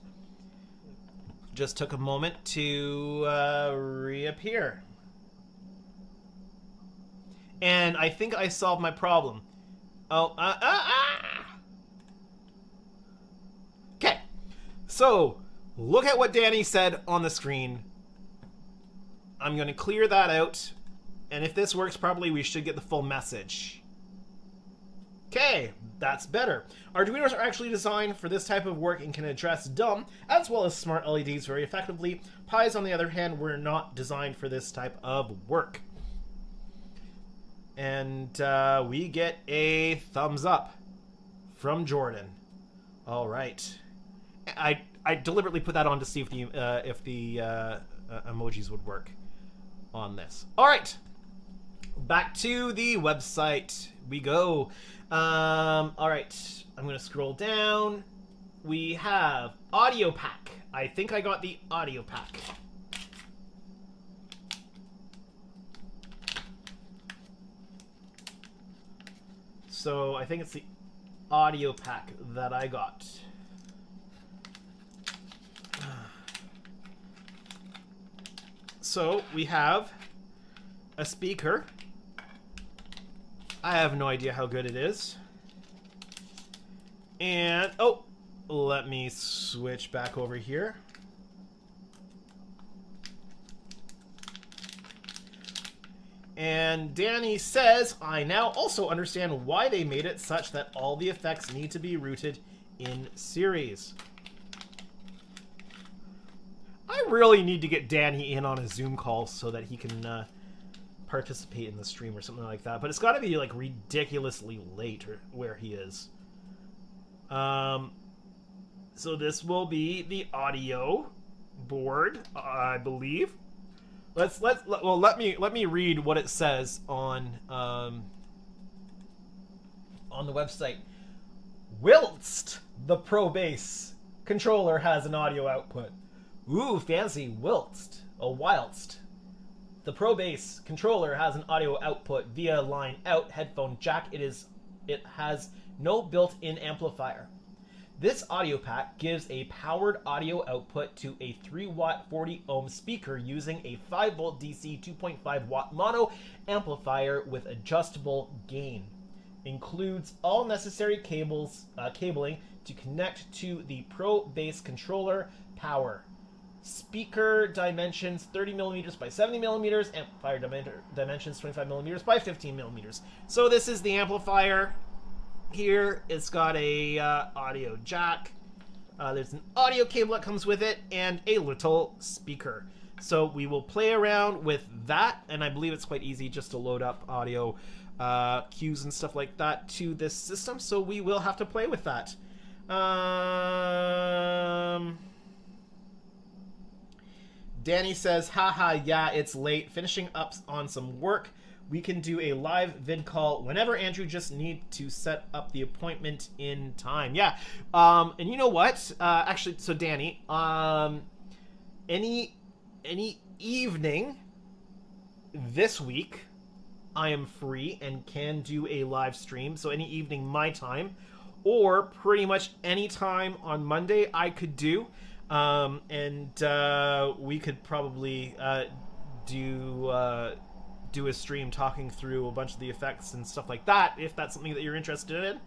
Just took a moment to reappear. And I think I solved my problem. Oh, okay. So, look at what Danny said on the screen. I'm going to clear that out. And if this works properly, we should get the full message. Okay, that's better. Arduinos are actually designed for this type of work and can address dumb as well as smart LEDs very effectively. Pies, on the other hand, were not designed for this type of work. And we get a thumbs up from Jordan. All right. I deliberately put that on to see if the emojis would work on this. All right. Back to the website we go. All right. I'm going to scroll down. We have audio pack. I think I got the audio pack. So I think it's the audio pack that I got. So we have a speaker. I have no idea how good it is. And, oh, let me switch back over here. And Danny says, I now also understand why they made it such that all the effects need to be rooted in series. I really need to get Danny in on a Zoom call so that he can participate in the stream or something like that. But it's got to be like ridiculously late or where he is. So this will be the audio board, I believe. Let me read what it says on the website. Whilst the Pro Bass controller has an audio output. Ooh, fancy. Whilst. Whilst. The Pro Bass controller has an audio output via line out headphone jack. It has no built-in amplifier. This audio pack gives a powered audio output to a 3-watt 40-ohm speaker using a 5-volt DC 2.5-watt mono amplifier with adjustable gain. Includes all necessary cabling to connect to the Pro Bass controller power. Speaker dimensions 30mm by 70mm, amplifier dimensions 25mm by 15mm. So this is the amplifier. Here, it's got a audio jack. There's an audio cable that comes with it and a little speaker. So we will play around with that, and I believe it's quite easy just to load up audio cues and stuff like that to this system. So we will have to play with that. Danny says, haha, yeah, it's late. Finishing up on some work. We can do a live vid call whenever, Andrew. Just need to set up the appointment in time. Yeah. And you know what? Actually, so Danny, any evening this week, I am free and can do a live stream. So any evening my time, or pretty much any time on Monday I could do. And we could probably do a stream talking through a bunch of the effects and stuff like that, if that's something that you're interested in.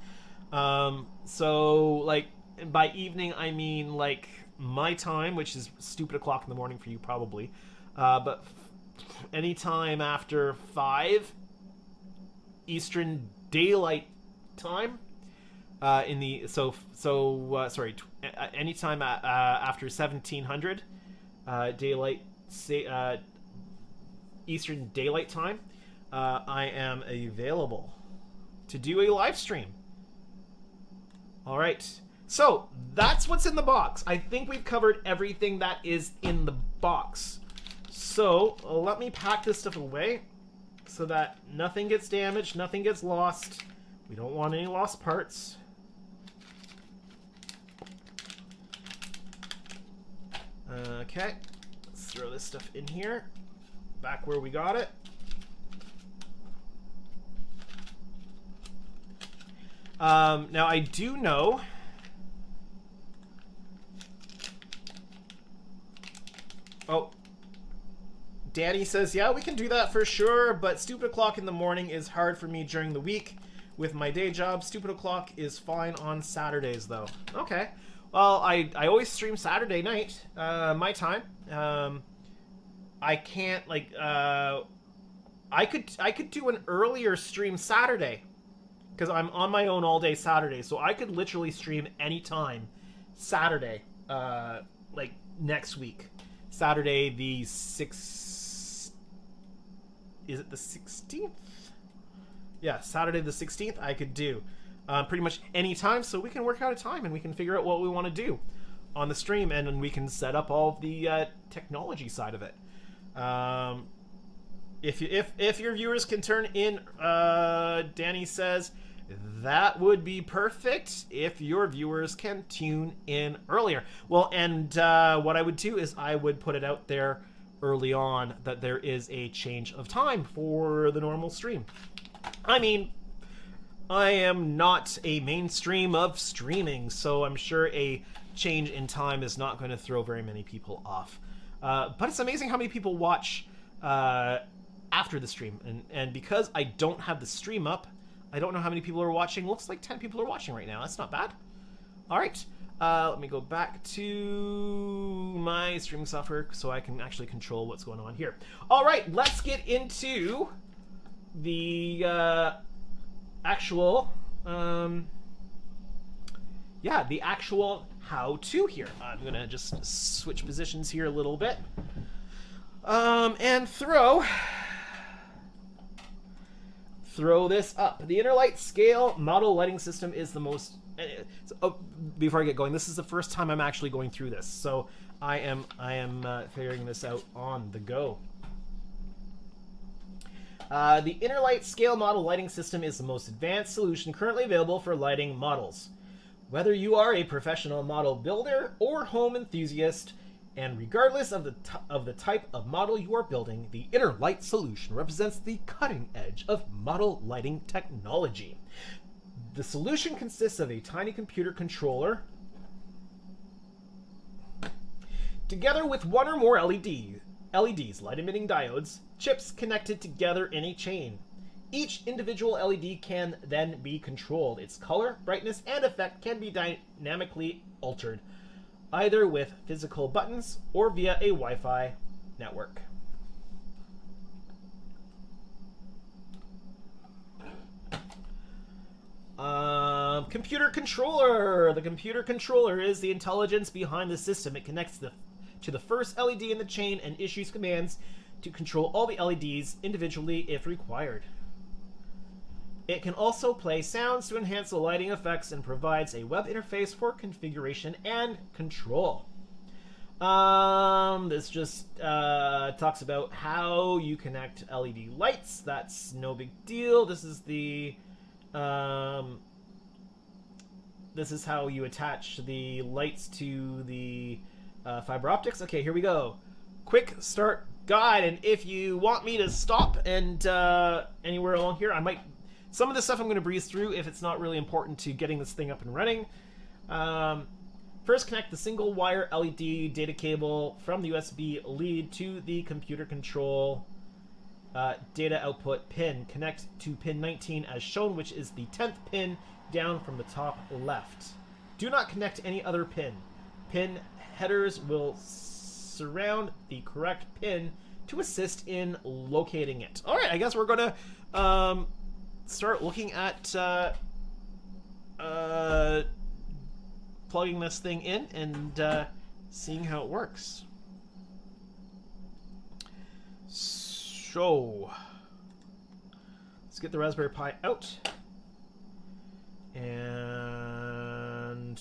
So, like, by evening, I mean, like, my time, which is stupid o'clock in the morning for you, probably. But anytime after 5 Eastern Daylight Time, anytime after 1700 Eastern Daylight Time, I am available to do a live stream. All right, so that's what's in the box. I think we've covered everything that is in the box. So let me pack this stuff away so that nothing gets damaged, nothing gets lost. We don't want any lost parts. Okay, let's throw this stuff in here, back where we got it. Now I do know Danny says, yeah, we can do that for sure, but stupid o'clock in the morning is hard for me during the week with my day job. Stupid o'clock is fine on Saturdays though. Okay. Well, I always stream Saturday night, my time. I can't, like, I could do an earlier stream Saturday, because I'm on my own all day Saturday, so I could literally stream anytime Saturday, like, next week. Saturday the 6th, is it the 16th? Yeah, Saturday the 16th I could do. pretty much any time, so we can work out a time and we can figure out what we want to do on the stream, and then we can set up all of the technology side of it. If your viewers can turn in, Danny says, that would be perfect if your viewers can tune in earlier. Well, and what I would do is I would put it out there early on that there is a change of time for the normal stream. I mean, I am not a mainstream of streaming, so I'm sure a change in time is not going to throw very many people off. But it's amazing how many people watch after the stream. And because I don't have the stream up, I don't know how many people are watching. Looks like 10 people are watching right now. That's not bad. All right. Let me go back to my streaming software so I can actually control what's going on here. All right, let's get into the actual, the actual how-to here. I'm going to just switch positions here a little bit. And throw this up. The inner light scale model lighting system is the most... before I get going, this is the first time I'm actually going through this, so I am figuring this out on the go. The inner light scale model lighting system is the most advanced solution currently available for lighting models. Whether you are a professional model builder or home enthusiast, and regardless of the type of model you are building, the inner light solution represents the cutting edge of model lighting technology. The solution consists of a tiny computer controller together with one or more LEDs, light-emitting diodes, chips connected together in a chain. Each individual LED can then be controlled. Its color, brightness, and effect can be dynamically altered, either with physical buttons or via a Wi-Fi network. Computer controller. The computer controller is the intelligence behind the system. It connects to the first LED in the chain and issues commands to control all the LEDs individually if required. It can also play sounds to enhance the lighting effects and provides a web interface for configuration and control. This just talks about how you connect LED lights. That's no big deal. This is the this is how you attach the lights to the fiber optics. Okay, here we go. Quick start guide, and if you want me to stop and anywhere along here, I might... Some of this stuff I'm going to breeze through if it's not really important to getting this thing up and running. First, connect the single wire LED data cable from the USB lead to the computer control data output pin. Connect to pin 19 as shown, which is the 10th pin down from the top left. Do not connect any other pin. Pin headers will surround the correct pin to assist in locating it. All right, I guess we're going to start looking at plugging this thing in and seeing how it works. So let's get the Raspberry Pi out and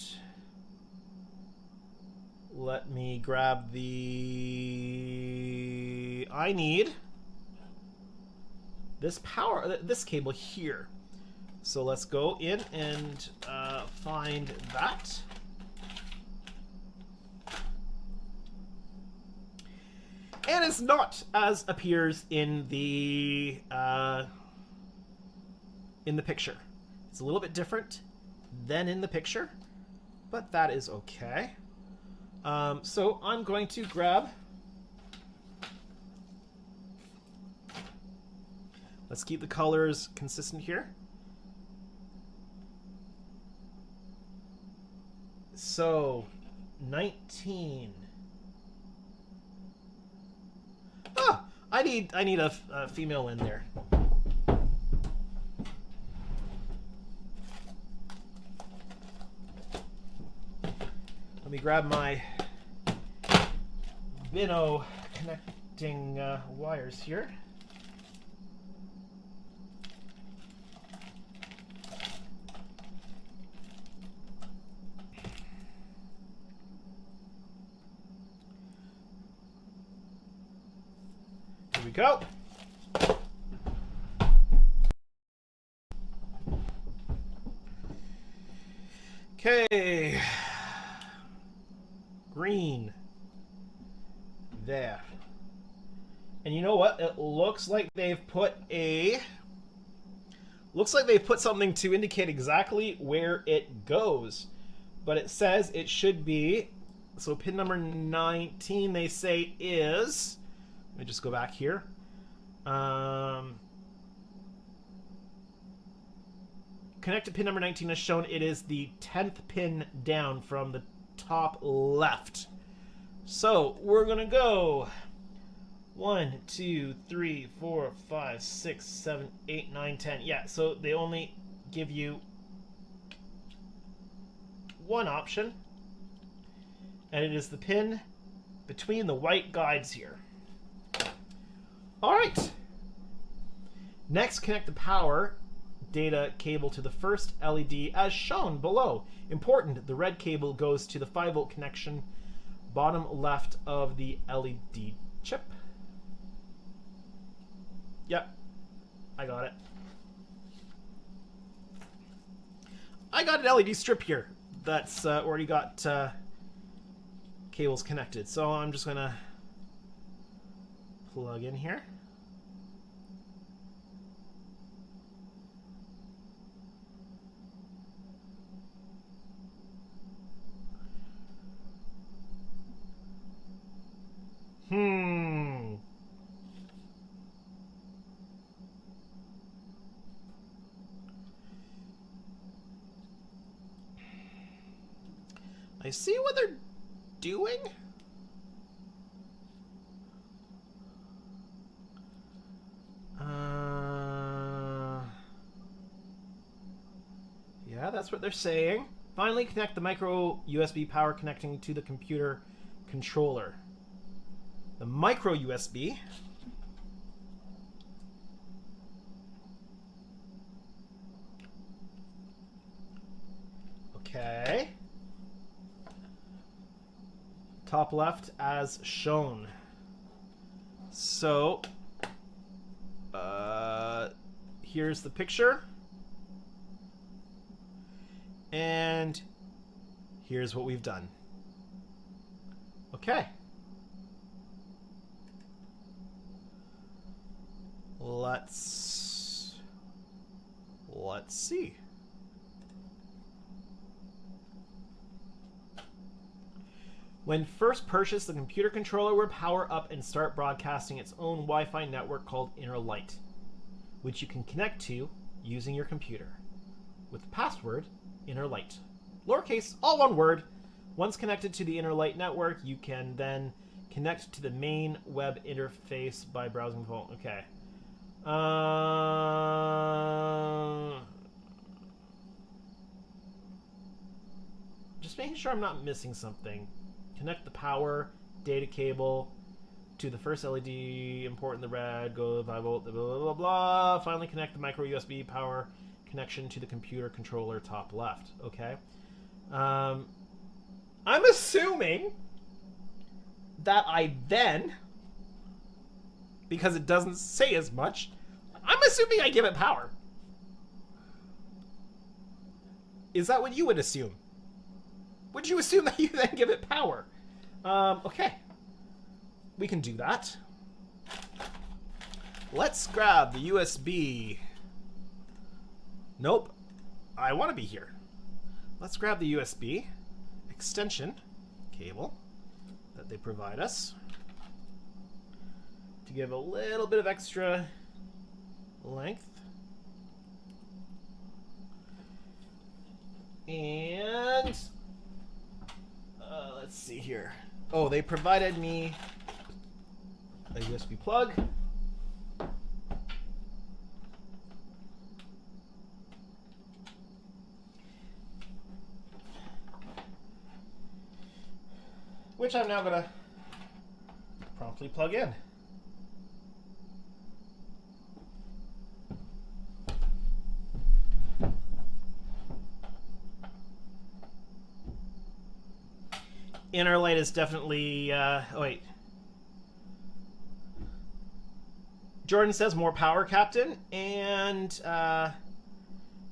let me grab the... I need this cable here. So let's go in and find that. And it's not as appears in the picture. It's a little bit different than in the picture, but that is okay. So I'm going to grab... Let's keep the colors consistent here. So, 19. Ah, I need a female in there. Let me grab my Vino connecting wires here. go. Okay. Green. There. And you know what? It looks like they've put a... Looks like they've put something to indicate exactly where it goes. But it says it should be... So pin number 19, they say, is... Let me just go back here. Connected pin number 19 is shown. It is the 10th pin down from the top left. So we're going to go 1, 2, 3, 4, 5, 6, 7, 8, 9, 10. Yeah, so they only give you one option. And it is the pin between the white guides here. All right. Next, connect the power data cable to the first LED as shown below. Important, the red cable goes to the 5-volt connection, bottom left of the LED chip. Yep, I got it. I got an LED strip here that's already got cables connected. So I'm just gonna plug in here. I see what they're doing. Yeah, that's what they're saying. Finally, connect the micro USB power connecting to the computer controller. The micro USB. Okay. Top left as shown. So, here's the picture. And here's what we've done. Okay. Let's see. When first purchased, the computer controller will power up and start broadcasting its own Wi-Fi network called Inner Light, which you can connect to using your computer with the password Inner Light. Lowercase, all one word. Once connected to the Inner Light network, you can then connect to the main web interface by browsing the phone. Okay. Just making sure I'm not missing something. Connect the power data cable to the first LED. Important, the red. Go to 5-volt. Blah blah blah blah. Finally, connect the micro USB power connection to the computer controller top left. Okay. I'm assuming that I then, because it doesn't say as much, I'm assuming I give it power. Is that what you would assume? Would you assume that you then give it power? Okay. We can do that. Let's grab the USB. Nope. I want to be here. Let's grab the USB extension cable that they provide us to give a little bit of extra length. And let's see here. Oh, they provided me a USB plug. Which I'm now going to promptly plug in. Inner Light is definitely... oh, wait. Jordan says, more power, Captain. And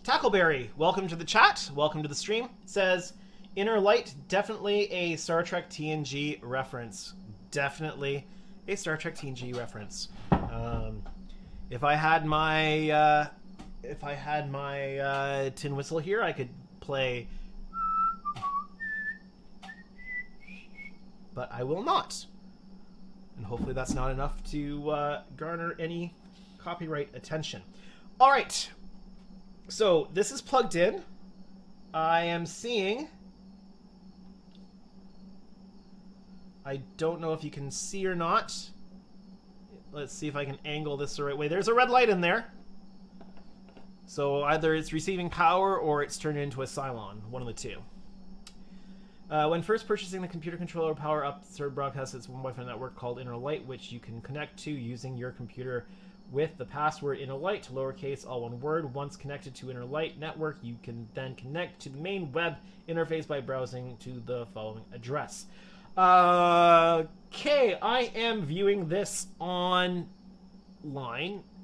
Tackleberry, welcome to the chat. Welcome to the stream. Says, Inner Light, definitely a Star Trek TNG reference. Definitely a Star Trek TNG reference. If I had my tin whistle here, I could play, but I will not. And hopefully that's not enough to garner any copyright attention. All right. So this is plugged in. I am seeing... I don't know if you can see or not. Let's see if I can angle this the right way. There's a red light in there. So either it's receiving power or it's turned into a Cylon. One of the two. When first purchasing the computer controller, power up server broadcasts its one Wi-Fi network called Inner Light, which you can connect to using your computer with the password Inner Light, lowercase, all one word. Once connected to Inner Light network, you can then connect to the main web interface by browsing to the following address. Okay, I am viewing this online,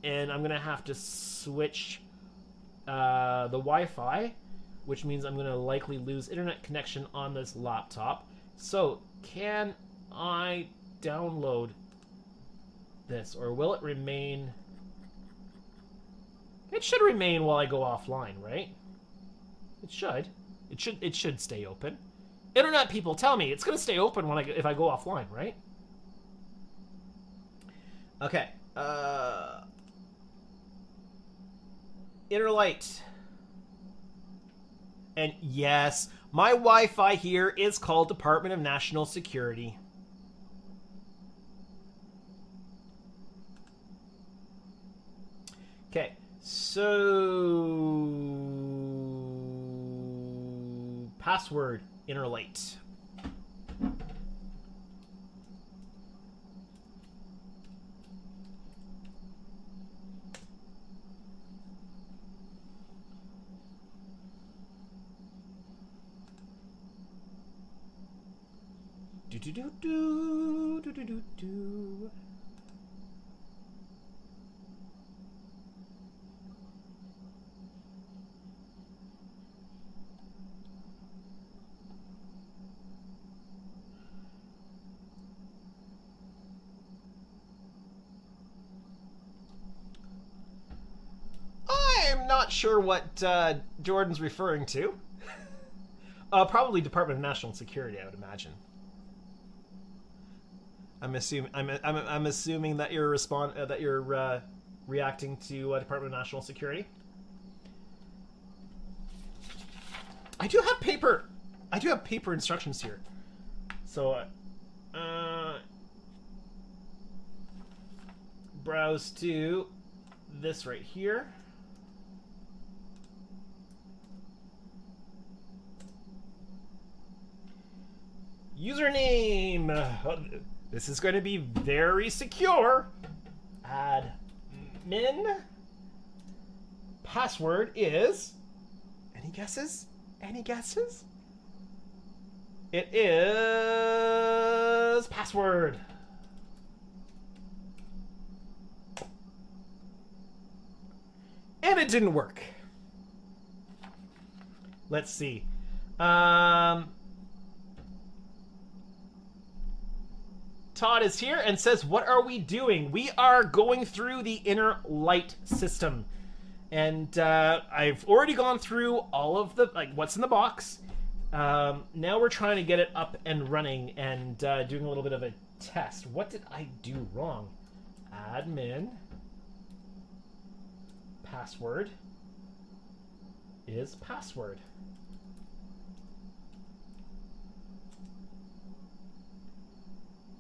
and I'm gonna have to switch the Wi-Fi, which means I'm gonna likely lose internet connection on this laptop. So, can I download this, or will it remain? It should remain while I go offline, right? It should. It should stay open. Internet people, tell me it's gonna stay open when if I go offline, right? Okay. Inner Light. And yes, my Wi-Fi here is called Department of National Security. Okay, so password Inner Light. Do do do do do do do do. I'm not sure what Jordan's referring to. Probably Department of National Security, I would imagine. I'm assuming that you're reacting to Department of National Security. I do have paper. I do have paper instructions here. So, browse to this right here. Username. This is going to be very secure. Admin. Password is... Any guesses? Any guesses? It is... Password. And it didn't work. Let's see. Todd is here and says, what are we doing? We are going through the Inner Light system. And I've already gone through all of the, what's in the box. Now we're trying to get it up and running and doing a little bit of a test. What did I do wrong? Admin. Password is password.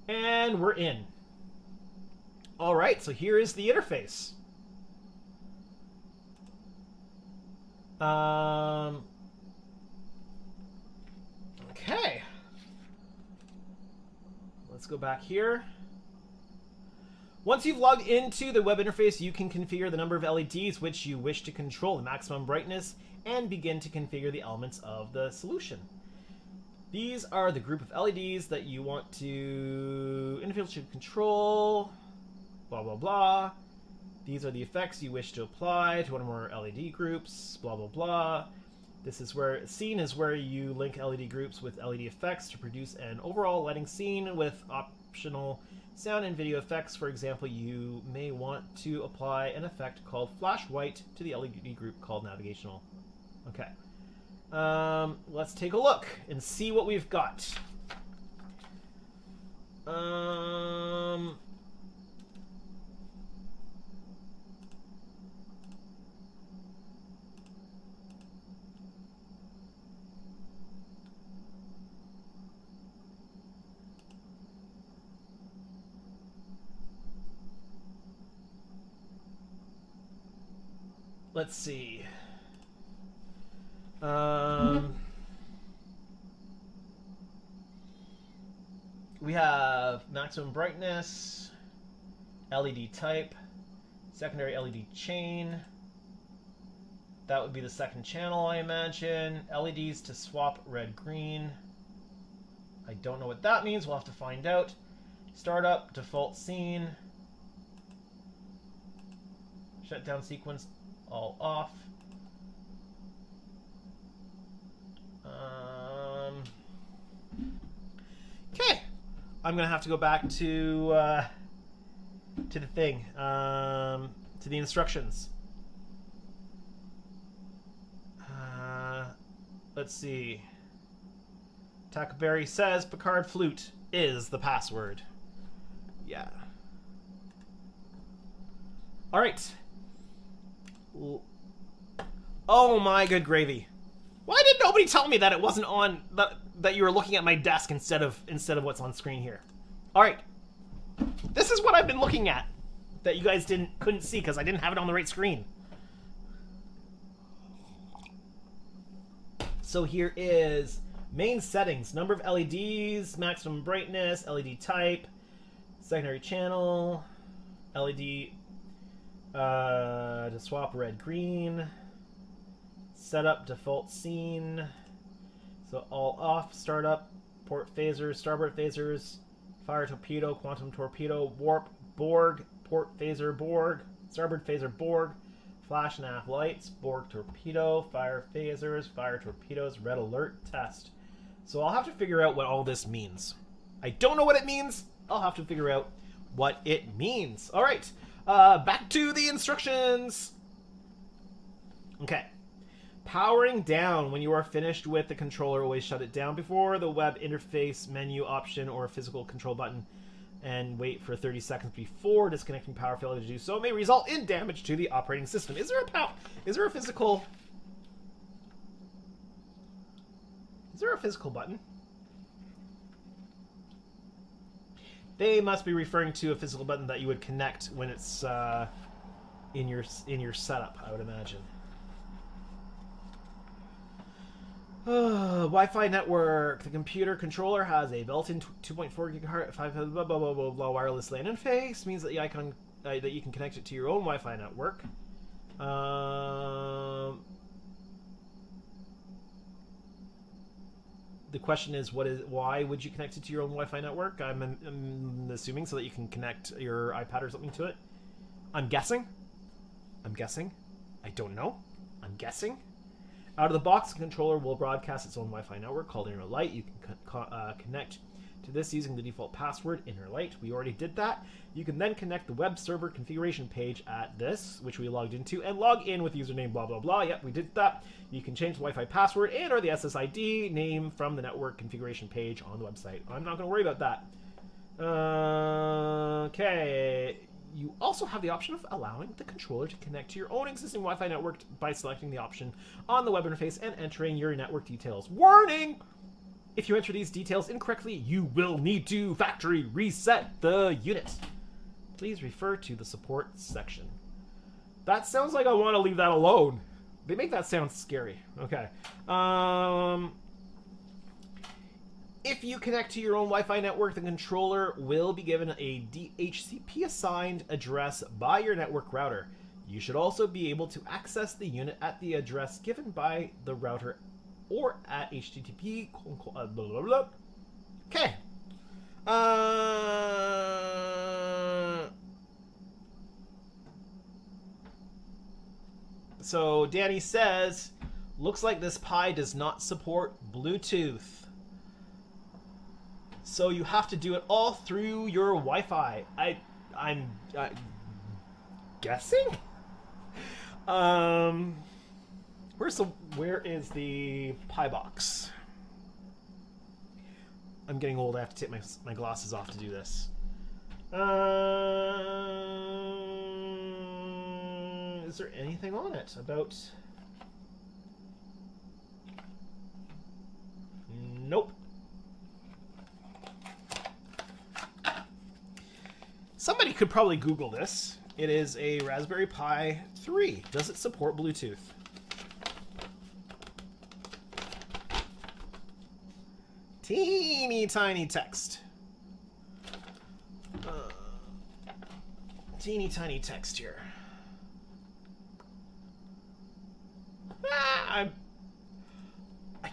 And we're in. All right, so here is the interface. Okay. Let's go back here. Once you've logged into the web interface, you can configure the number of LEDs which you wish to control, the maximum brightness, and begin to configure the elements of the solution. These are the group of LEDs that you want to individually control, blah, blah, blah. These are the effects you wish to apply to one or more LED groups, blah, blah, blah. This is where scene is where you link LED groups with LED effects to produce an overall lighting scene with optional sound and video effects. For example, you may want to apply an effect called flash white to the LED group called navigational. Okay. Let's take a look and see what we've got. Let's see. We have maximum brightness, LED type, secondary LED chain. That would be the second channel, I imagine. LEDs to swap red-green. I don't know what that means. We'll have to find out. Startup, default scene. Shutdown sequence, all off. Okay. I'm gonna have to go back to the thing, to the instructions. Let's see. Tackleberry says Picard flute is the password. Yeah. All right. Oh my good gravy! Why did nobody tell me that it wasn't on that you were looking at my desk instead of what's on screen here? All right. This is what I've been looking at that you guys couldn't see because I didn't have it on the right screen. So here is main settings: number of LEDs, maximum brightness, LED type, secondary channel, LED to swap red green, setup default scene, so all off, startup, port phasers, starboard phasers, fire torpedo, quantum torpedo, warp, Borg, port phaser, Borg, starboard phaser, Borg, flash and aft lights, Borg torpedo, fire phasers, fire torpedoes, red alert, test. So I'll have to figure out what all this means. I don't know what it means. I'll have to figure out what it means. All right, back to the instructions. Okay. Powering down. When you are finished with the controller, always shut it down before the web interface menu option or physical control button, and wait for 30 seconds before disconnecting power. Failure to do so may result in damage to the operating system. Is there a physical button? They must be referring to a physical button that you would connect when it's in your setup, I would imagine. Wi-Fi network. The computer controller has a built-in 2.4 gigahertz 5 blah, blah, blah, blah, blah, wireless LAN interface. Means that that you can connect it to your own Wi-Fi network. The question is, why would you connect it to your own Wi-Fi network? I'm assuming so that you can connect your iPad or something to it. I'm guessing. I don't know. I'm guessing. Out of the box, the controller will broadcast its own Wi-Fi network called Inner Light. You can connect to this using the default password, Inner Light. We already did that. You can then connect the web server configuration page at this, which we logged into, and log in with username blah blah blah. Yep, we did that. You can change the Wi-Fi password and or the SSID name from the network configuration page on the website. I'm not going to worry about that. Okay. You also have the option of allowing the controller to connect to your own existing Wi-Fi network by selecting the option on the web interface and entering your network details. Warning! If you enter these details incorrectly, you will need to factory reset the unit. Please refer to the support section. That sounds like I want to leave that alone. They make that sound scary. Okay. If you connect to your own Wi-Fi network, the controller will be given a DHCP assigned address by your network router. You should also be able to access the unit at the address given by the router or at HTTP blah, blah, blah. Okay. So Danny says, looks like this Pi does not support Bluetooth. So you have to do it all through your Wi-Fi. I'm guessing. Where is the Pi box? I'm getting old. I have to take my glasses off to do this. Is there anything on it about? Nope. Somebody could probably Google this. It is a Raspberry Pi 3. Does it support Bluetooth? Teeny tiny text. Teeny tiny text here. I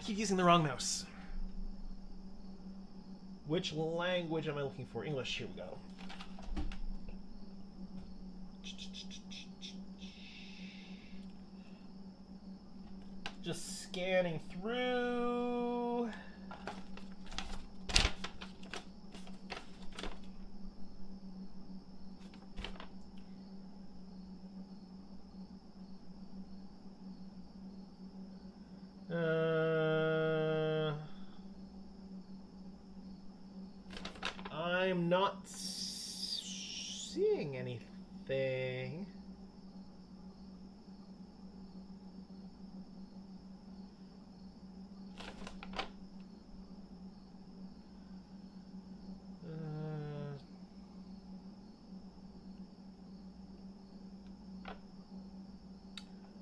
keep using the wrong mouse. Which language am I looking for? English. Here we go. Just scanning through. I'm not seeing anything.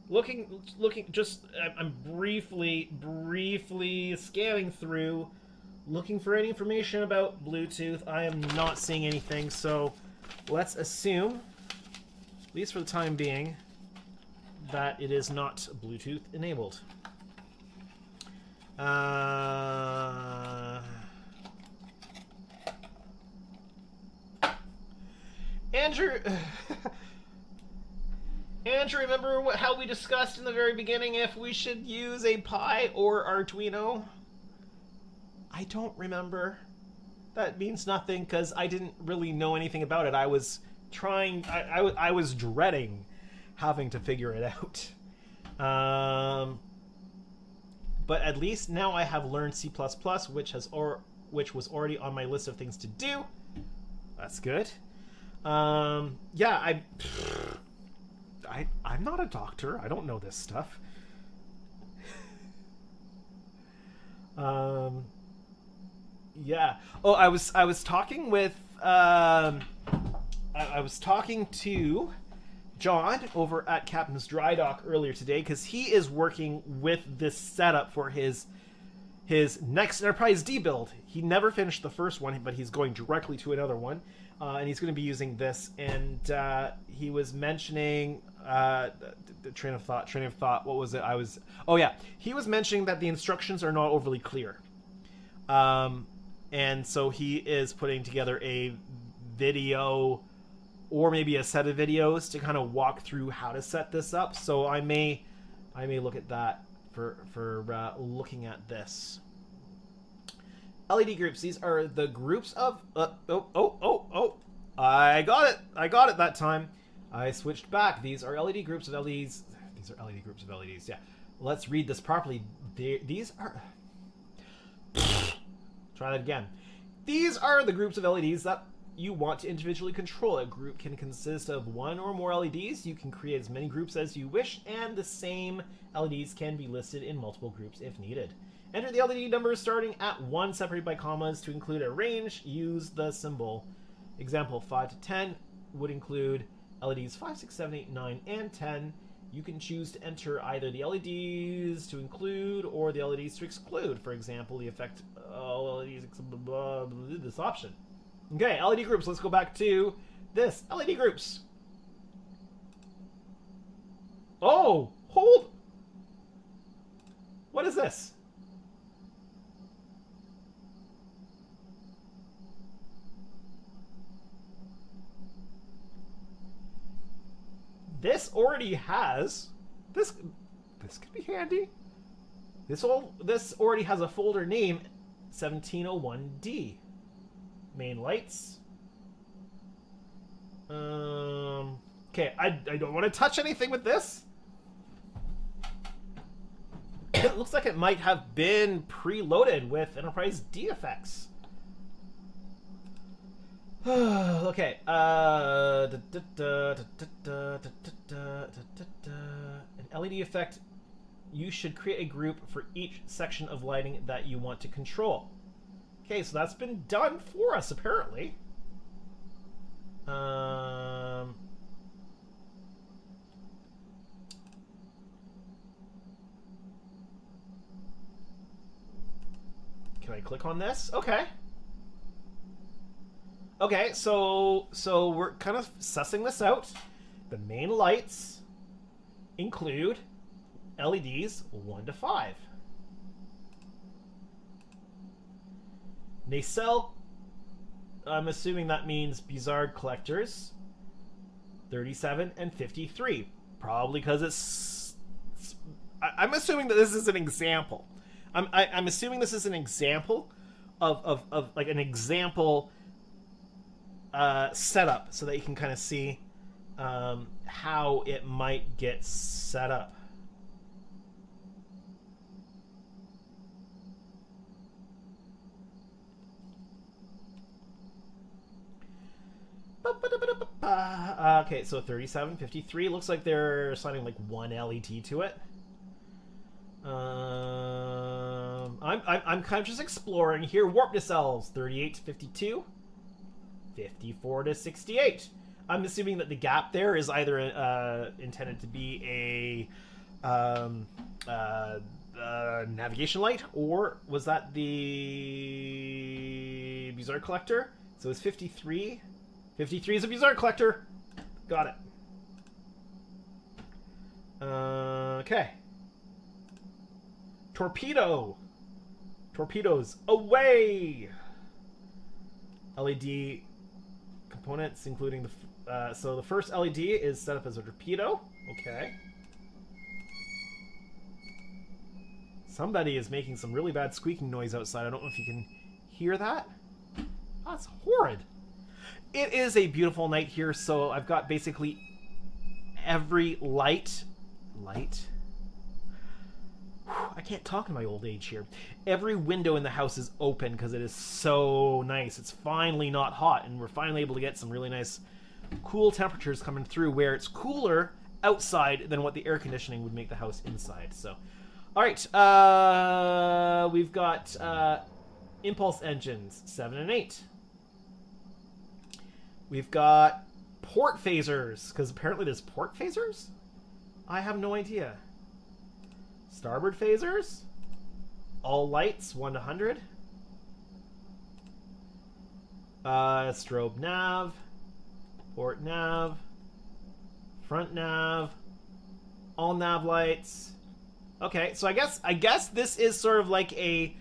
Looking, just I'm briefly scanning through, looking for any information about Bluetooth. I am not seeing anything, so let's assume, at least for the time being, that it is not Bluetooth enabled. Andrew... Andrew, remember how we discussed in the very beginning if we should use a Pi or Arduino? I don't remember. That means nothing because I didn't really know anything about it. I was trying... I was dreading having to figure it out. But at least now I have learned C++, which was already on my list of things to do. That's good. Yeah, I'm not a doctor. I don't know this stuff. Yeah. Oh, I was talking with I was talking to John over at Captain's Dry Dock earlier today because he is working with this setup for his next Enterprise D build. He never finished the first one, but he's going directly to another one. And he's going to be using this, and he was mentioning the train of thought. What was it? Oh yeah, he was mentioning that the instructions are not overly clear, and so he is putting together a video or maybe a set of videos to kind of walk through how to set this up. So I may look at that for looking at this. LED groups. These are the groups of... oh. I got it that time. I switched back. These are LED groups of LEDs. These are LED groups of LEDs, yeah. Let's read this properly. These are... Try that again. These are the groups of LEDs that you want to individually control. A group can consist of one or more LEDs. You can create as many groups as you wish, and the same LEDs can be listed in multiple groups if needed. Enter the LED numbers starting at 1 separated by commas to include a range. Use the symbol. Example 5 to 10 would include LEDs 5, 6, 7, 8, 9, and 10. You can choose to enter either the LEDs to include or the LEDs to exclude. For example, the effect LEDs, blah, blah, blah, this option. Okay, LED groups. Let's go back to this. LED groups. Oh, hold. What is this? This already has This could be handy. This already has a folder name, 1701D. Main lights. Okay, I don't want to touch anything with this. It looks like it might have been preloaded with Enterprise D effects. Okay. An LED effect. You should create a group for each section of lighting that you want to control. Okay, so that's been done for us, apparently. Can I click on this? Okay. Okay, so we're kind of sussing this out. The main lights include LEDs 1 to 5. Nacelle, I'm assuming that means Bizarre collectors, 37 and 53. Probably because I'm assuming that this is an example. I'm assuming this is an example of like an example setup, so that you can kind of see how it might get set up. Okay, so 3753 looks like they're assigning like 1 LED to it. I'm kind of just exploring here. Warp nacelles 38 to 52, 54 to 68. I'm assuming that the gap there is either intended to be a navigation light, or was that the Bizarre collector? So it's 53. 53 is a Bizarre collector. Got it. Okay. Torpedo. Torpedoes away. LED components, including the so the first LED is set up as a torpedo. Okay. Somebody is making some really bad squeaking noise outside. I don't know if you can hear that. That's horrid. It is a beautiful night here, so I've got basically every light. I can't talk in my old age here. Every window in the house is open because it is so nice. It's finally not hot, and we're finally able to get some really nice cool temperatures coming through, where it's cooler outside than what the air conditioning would make the house inside. So, all right, we've got impulse engines 7 and 8. We've got port phasers, because apparently there's port phasers? I have no idea. Starboard phasers. All lights, 1 to 100. Strobe nav. Port nav. Front nav. All nav lights. Okay, so I guess this is sort of like a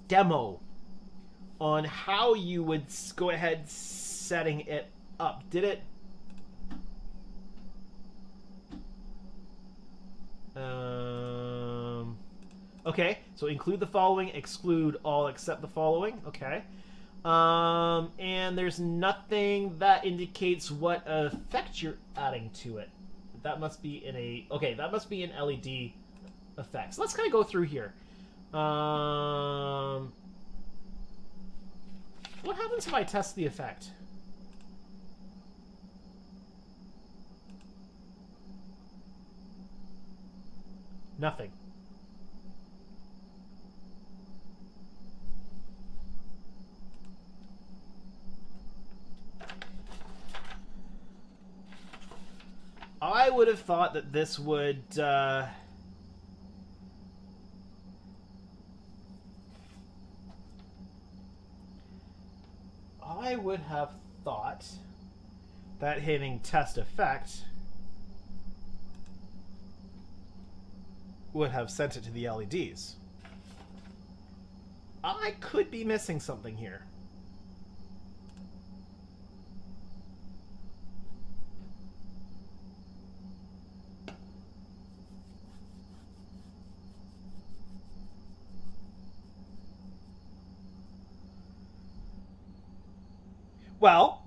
demo on how you would go ahead setting it up. Did it? Okay, so include the following, exclude all except the following. Okay. And there's nothing that indicates what effect you're adding to it. That must be in a... Okay, that must be an LED effect. So let's kind of go through here. What happens if I test the effect? Nothing. I would have thought that this would... I would have thought that hitting test effect would have sent it to the LEDs. I could be missing something here. Well,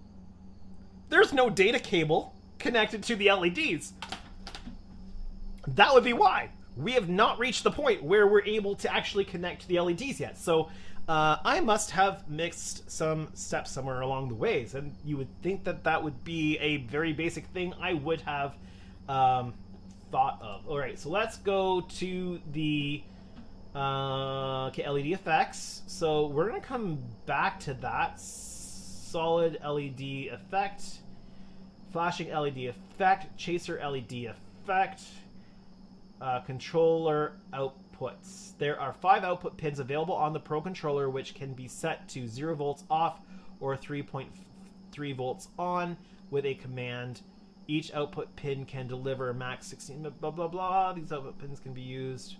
there's no data cable connected to the LEDs. That would be why. We have not reached the point where we're able to actually connect to the LEDs yet. So I must have mixed some steps somewhere along the ways. And you would think that that would be a very basic thing I would have thought of. All right, so let's go to the okay, LED effects. So we're going to come back to that. Solid LED effect. Flashing LED effect. Chaser LED effect. Controller outputs. There are 5 output pins available on the Pro Controller, which can be set to 0 volts off or 3.3 volts on with a command. Each output pin can deliver max 16 blah blah blah. These output pins can be used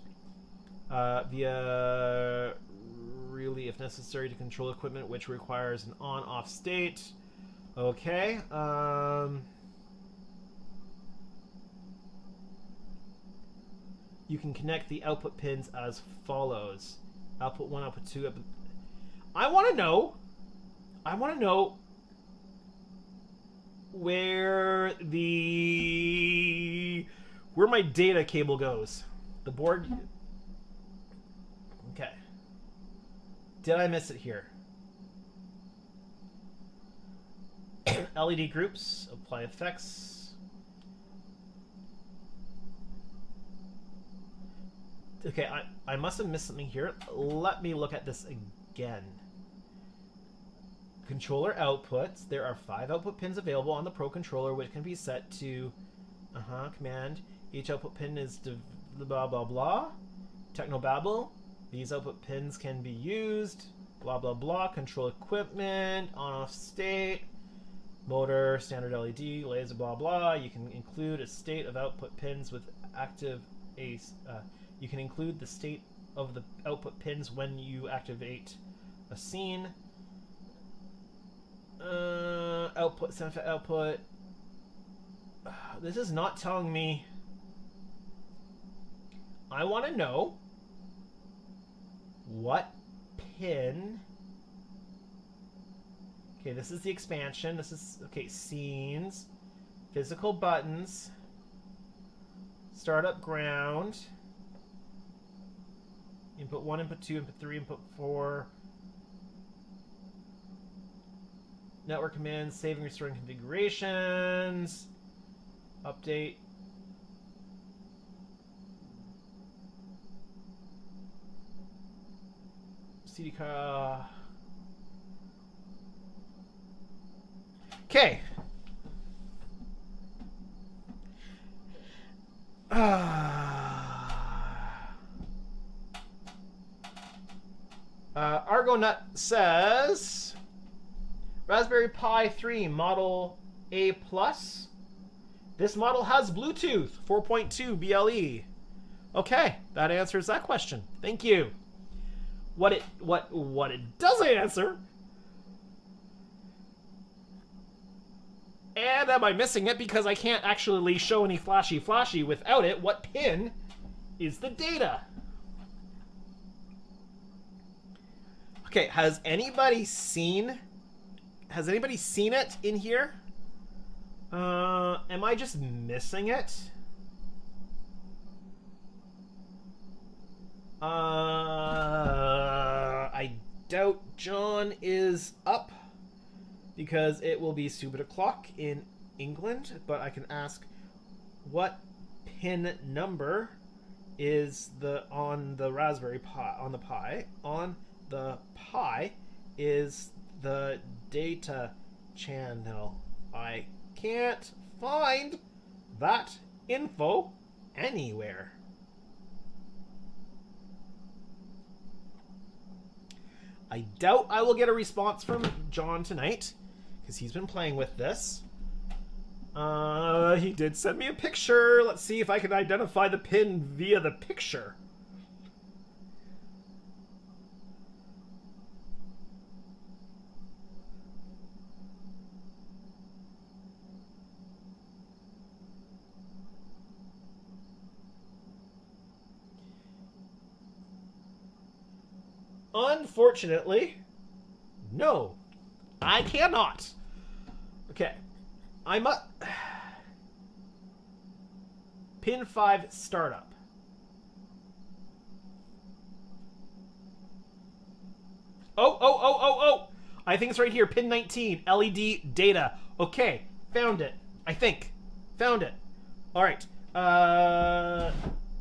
via relay if necessary to control equipment which requires an on-off state. Okay. You can connect the output pins as follows. Output 1, output 2, output... I want to know where my data cable goes. The board... Okay. Did I miss it here? LED groups, apply effects. Okay, I must have missed something here. Let me look at this again. Controller outputs. There are 5 output pins available on the Pro Controller, which can be set to command. Each output pin is blah blah blah. Technobabble. These output pins can be used. Blah blah blah. Control equipment. On-off state. Motor. Standard LED. Laser. Blah blah. You can include a state of output pins with active ACE. You can include the state of the output pins when you activate a scene. Output, sound effect output. This is not telling me. I want to know what pin. Okay, this is the expansion. This is, okay, scenes, physical buttons, startup ground. Input 1, input 2, input 3, input 4. Network commands, saving, restoring configurations. Update. CD card. Okay. Argonut says Raspberry Pi 3 Model A+. This model has Bluetooth 4.2 BLE. Okay, that answers that question. Thank you. What it doesn't answer, and am I missing it because I can't actually show any flashy without it? What pin is the data? Okay, has anybody seen it in here? Am I just missing it? I doubt John is up because it will be stupid o'clock in England, but I can ask what pin number is on the Raspberry Pi, on the Pi is the data channel. I can't find that info anywhere. I doubt I will get a response from John tonight because he's been playing with this. He did send me a picture. Let's see if I can identify the pin via the picture. Unfortunately, no, I cannot. Okay. I'm up. Pin 5 startup. Oh. I think it's right here. Pin 19. LED data. Okay. Found it. I think. Found it. All right.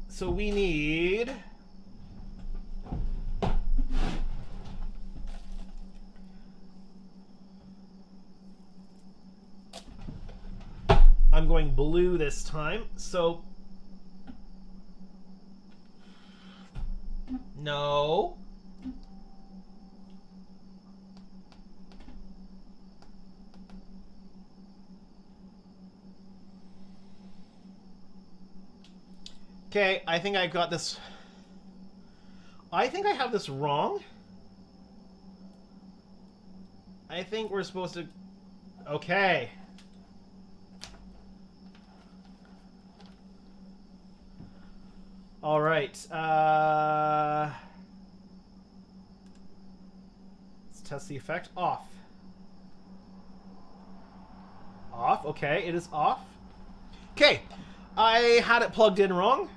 So we need... I'm going blue this time. So... No. Okay, I think I got this. I think I have this wrong. I think we're supposed to... Okay. All right. Let's test the effect. Off. Off. Okay, it is off. Okay. I had it plugged in wrong.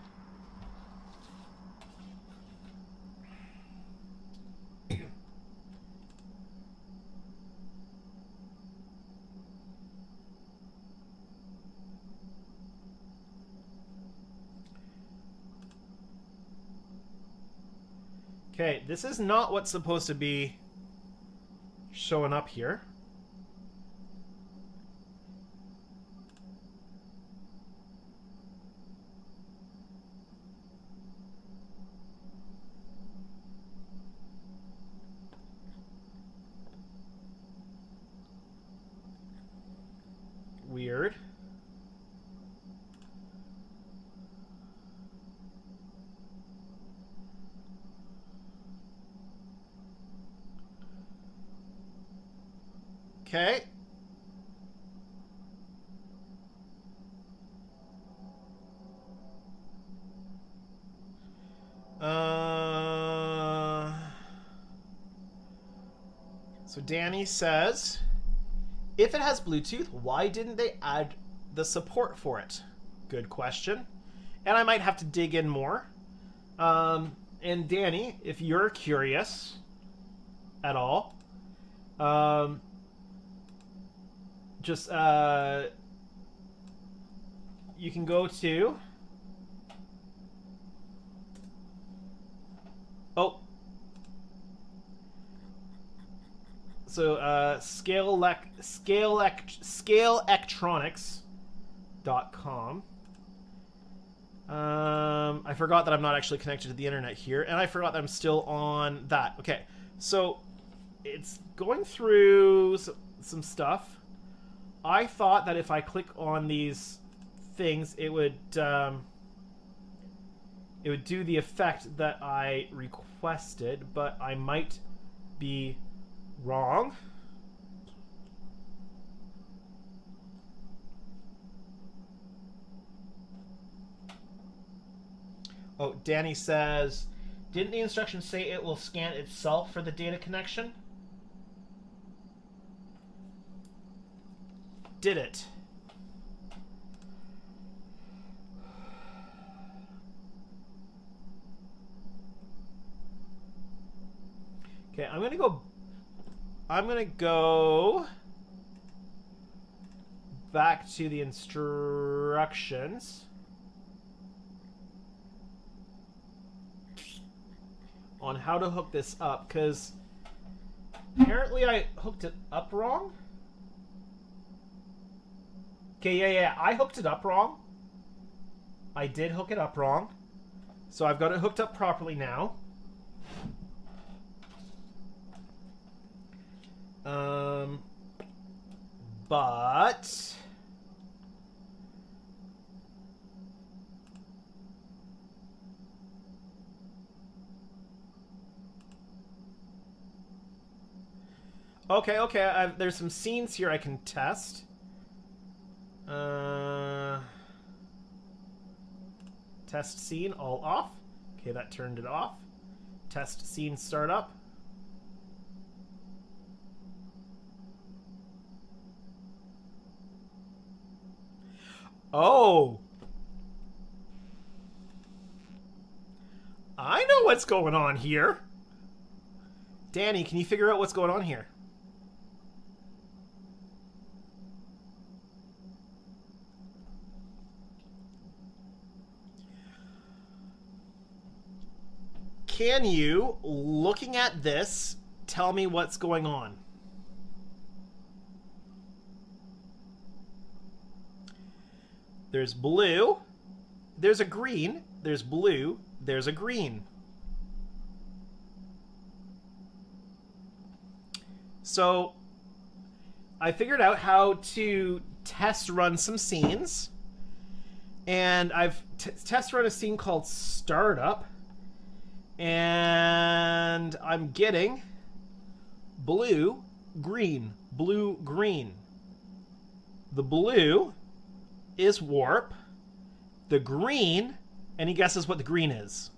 Okay, this is not what's supposed to be showing up here. Weird. Okay. So Danny says, if it has Bluetooth, why didn't they add the support for it? Good question. And I might have to dig in more. And Danny, if you're curious at all, just you can go to scaleelectronics.com. I forgot that I'm not actually connected to the internet here, and I forgot that I'm still on that. Okay, so it's going through some stuff. I thought that if I click on these things, it would do the effect that I requested, but I might be wrong. Oh, Danny says, didn't the instructions say it will scan itself for the data connection? Did it? Okay, I'm gonna go back to the instructions on how to hook this up, because apparently I hooked it up wrong. Okay, yeah, I hooked it up wrong. I did hook it up wrong. So I've got it hooked up properly now. But okay. There's some scenes here I can test. Test scene all off. Okay, that turned it off. Test scene startup. Oh. I know what's going on here. Danny, can you figure out what's going on here? Can you, looking at this, tell me what's going on? There's blue, there's a green, there's blue, there's a green. So I figured out how to test run some scenes, and I've test run a scene called Startup, and I'm getting blue, green, blue, green. The blue is warp. The green, any guesses what the green is?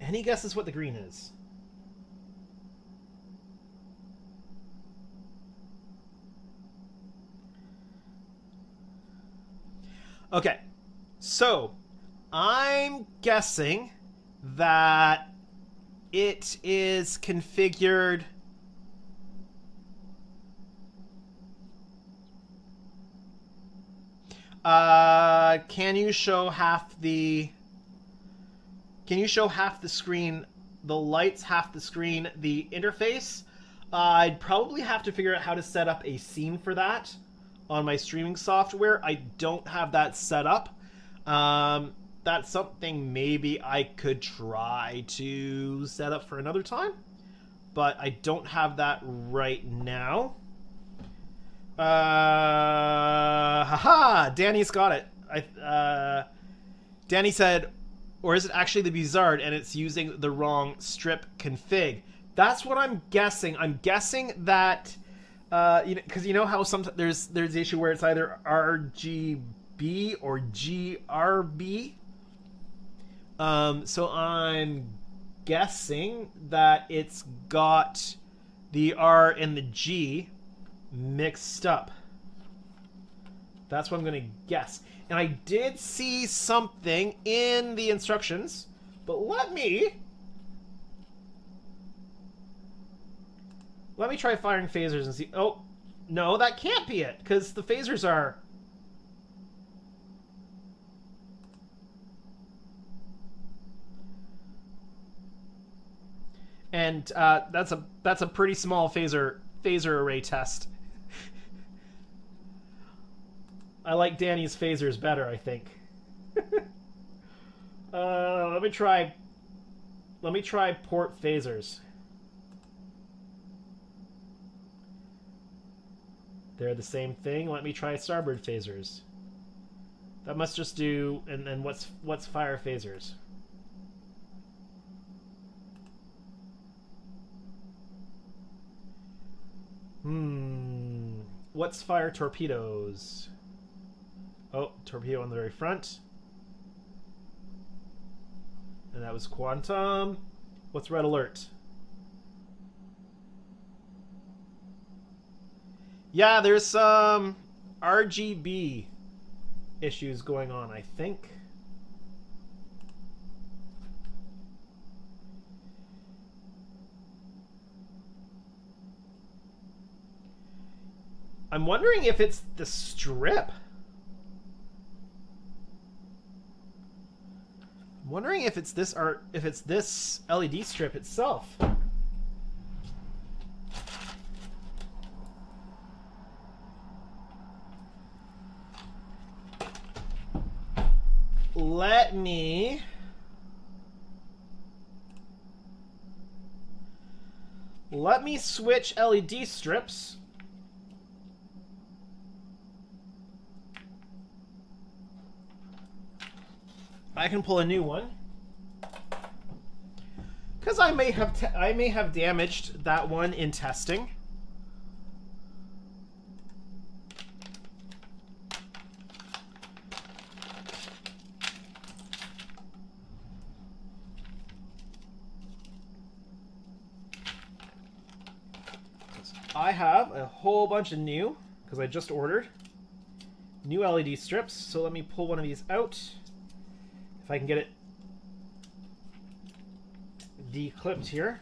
Any guesses what the green is? Okay, so I'm guessing that it is configured. Can you show half the? Can you show half the screen? The lights, half the screen, the interface. I'd probably have to figure out how to set up a scene for that on my streaming software. I don't have that set up. That's something maybe I could try to set up for another time, but I don't have that right now. Haha! Danny's got it. Danny said, or is it actually the Bizarre and it's using the wrong strip config? That's what I'm guessing. I'm guessing that because you know how sometimes there's the issue where it's either RGB or GRB. So I'm guessing that it's got the R and the G mixed up. That's what I'm going to guess. And I did see something in the instructions, but let me try firing phasers and see. Oh, no, that can't be it, because the phasers are... And that's a pretty small phaser array test. I like Danny's phasers better, I think. Let me try port phasers. They're the same thing. Let me try starboard phasers. That must just do. And then what's fire phasers? What's fire torpedoes? Oh, torpedo on the very front. And that was quantum. What's red alert? Yeah, there's some RGB issues going on, I think. I'm wondering if it's the strip. I'm wondering if it's this LED strip itself. Let me switch LED strips. I can pull a new one because I may have damaged that one in testing. I have a whole bunch of new, because I just ordered, new LED strips. So let me pull one of these out. If I can get it declipped here.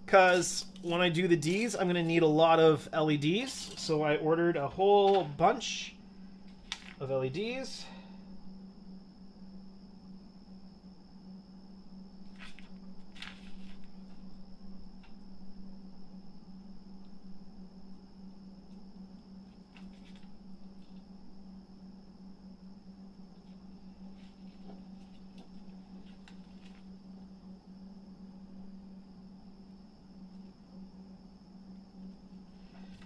Because when I do the Ds, I'm going to need a lot of LEDs. So I ordered a whole bunch of LEDs.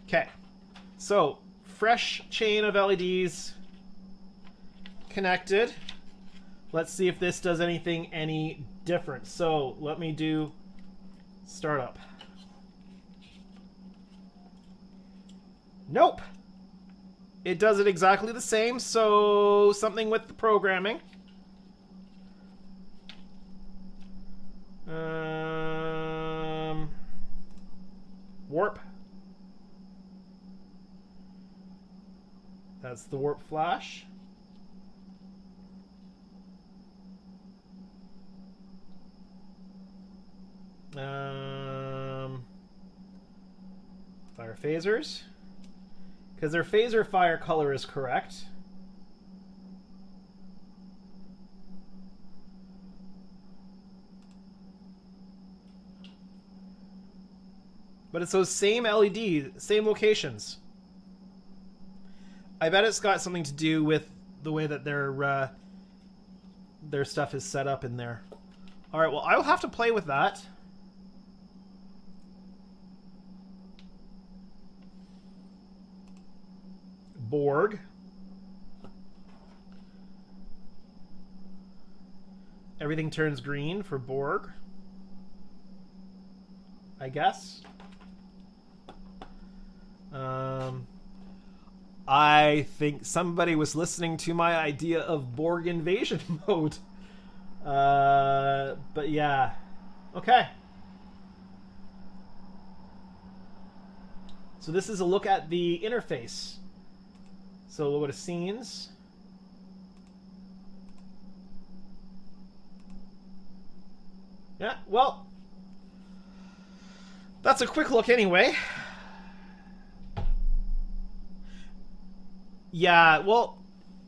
Okay, so fresh chain of LEDs connected. Let's see if this does anything any different. So let me do startup. Nope. It does it exactly the same, so something with the programming. Warp. That's the warp flash. Fire phasers. Because their phaser fire color is correct. But it's those same LEDs, same locations. I bet it's got something to do with the way that their stuff is set up in there. All right, well, I'll have to play with that. Borg. Everything turns green for Borg, I guess. I think somebody was listening to my idea of Borg invasion mode. But yeah. Okay. So this is a look at the interface. So we'll go to scenes. Yeah, well, that's a quick look anyway. Yeah, well,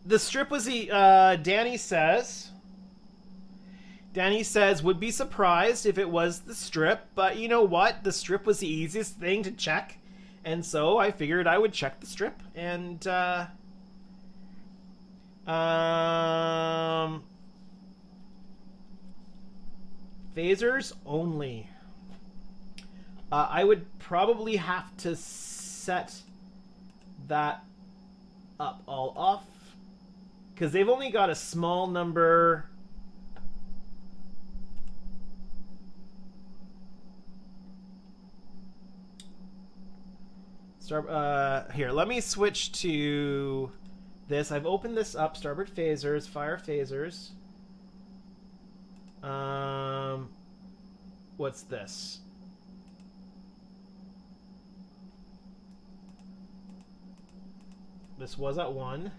the strip was the, Danny says, would be surprised if it was the strip, but you know what? The strip was the easiest thing to check, and so I figured I would check the strip, and, phasers only. I would probably have to set that up all off, because they've only got a small number. Here, let me switch to this. I've opened this up. Starboard phasers, fire phasers. What's this? This was at 1.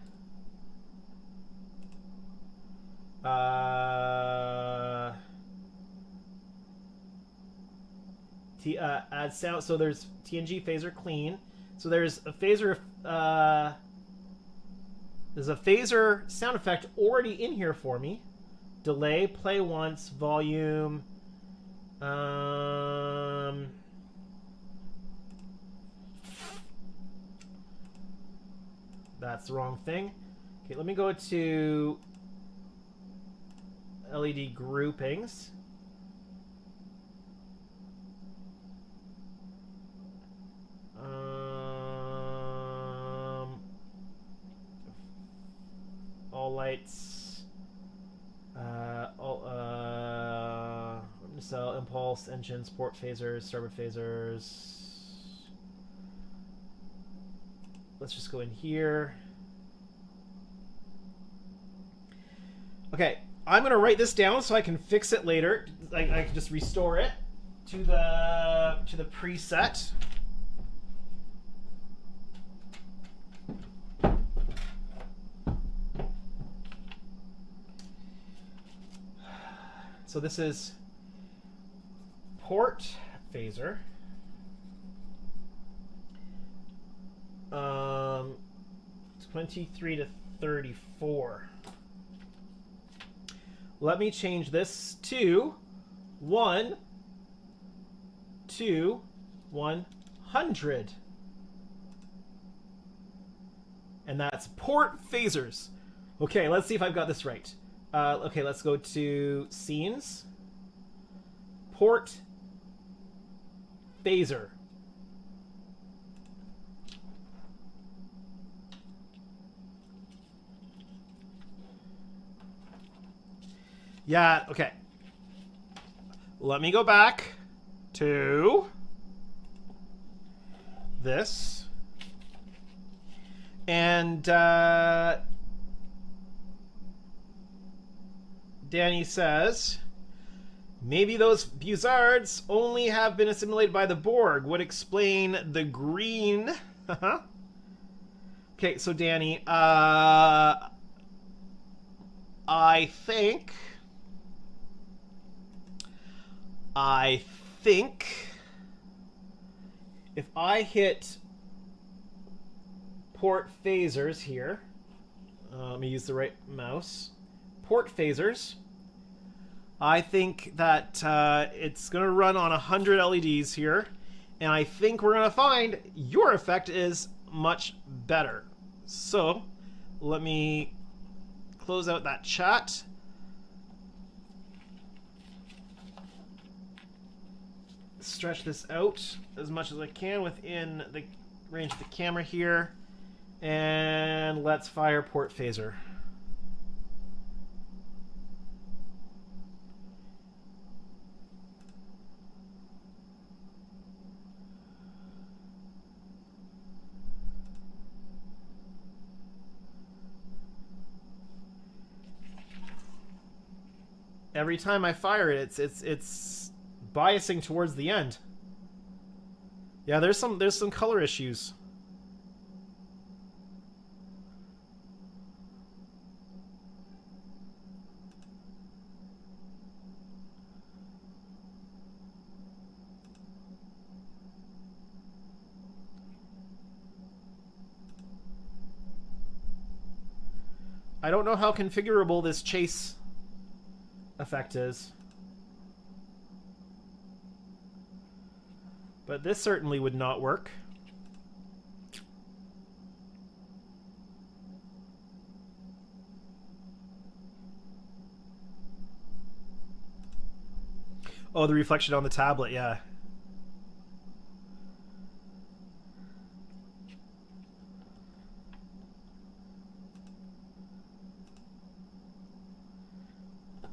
Add sound. So there's TNG phaser clean. So there's a phaser. There's a phaser sound effect already in here for me. Delay, play once, volume. That's the wrong thing. Okay, let me go to LED groupings. All lights. Cell, impulse, engines, port phasers, starboard phasers. Let's just go in here. Okay, I'm going to write this down so I can fix it later. I can just restore it to the preset. So this is port phaser. 23 to 34. Let me change this to 1 to 100. And that's port phasers. Okay, let's see if I've got this right. Okay, let's go to scenes. Port phaser. Yeah, okay. Let me go back to this. And Danny says, maybe those Buzzards only have been assimilated by the Borg. Would explain the green. Okay, so Danny, I think if I hit port phasers here, let me use the right mouse. Port phasers. I think that it's going to run on 100 LEDs here, and I think we're going to find your effect is much better. So let me close out that chat. Stretch this out as much as I can within the range of the camera here, and let's fire port phaser. Every time I fire it, it's biasing towards the end. Yeah, there's some color issues. I don't know how configurable this chase effect is, but this certainly would not work. Oh, the reflection on the tablet, yeah.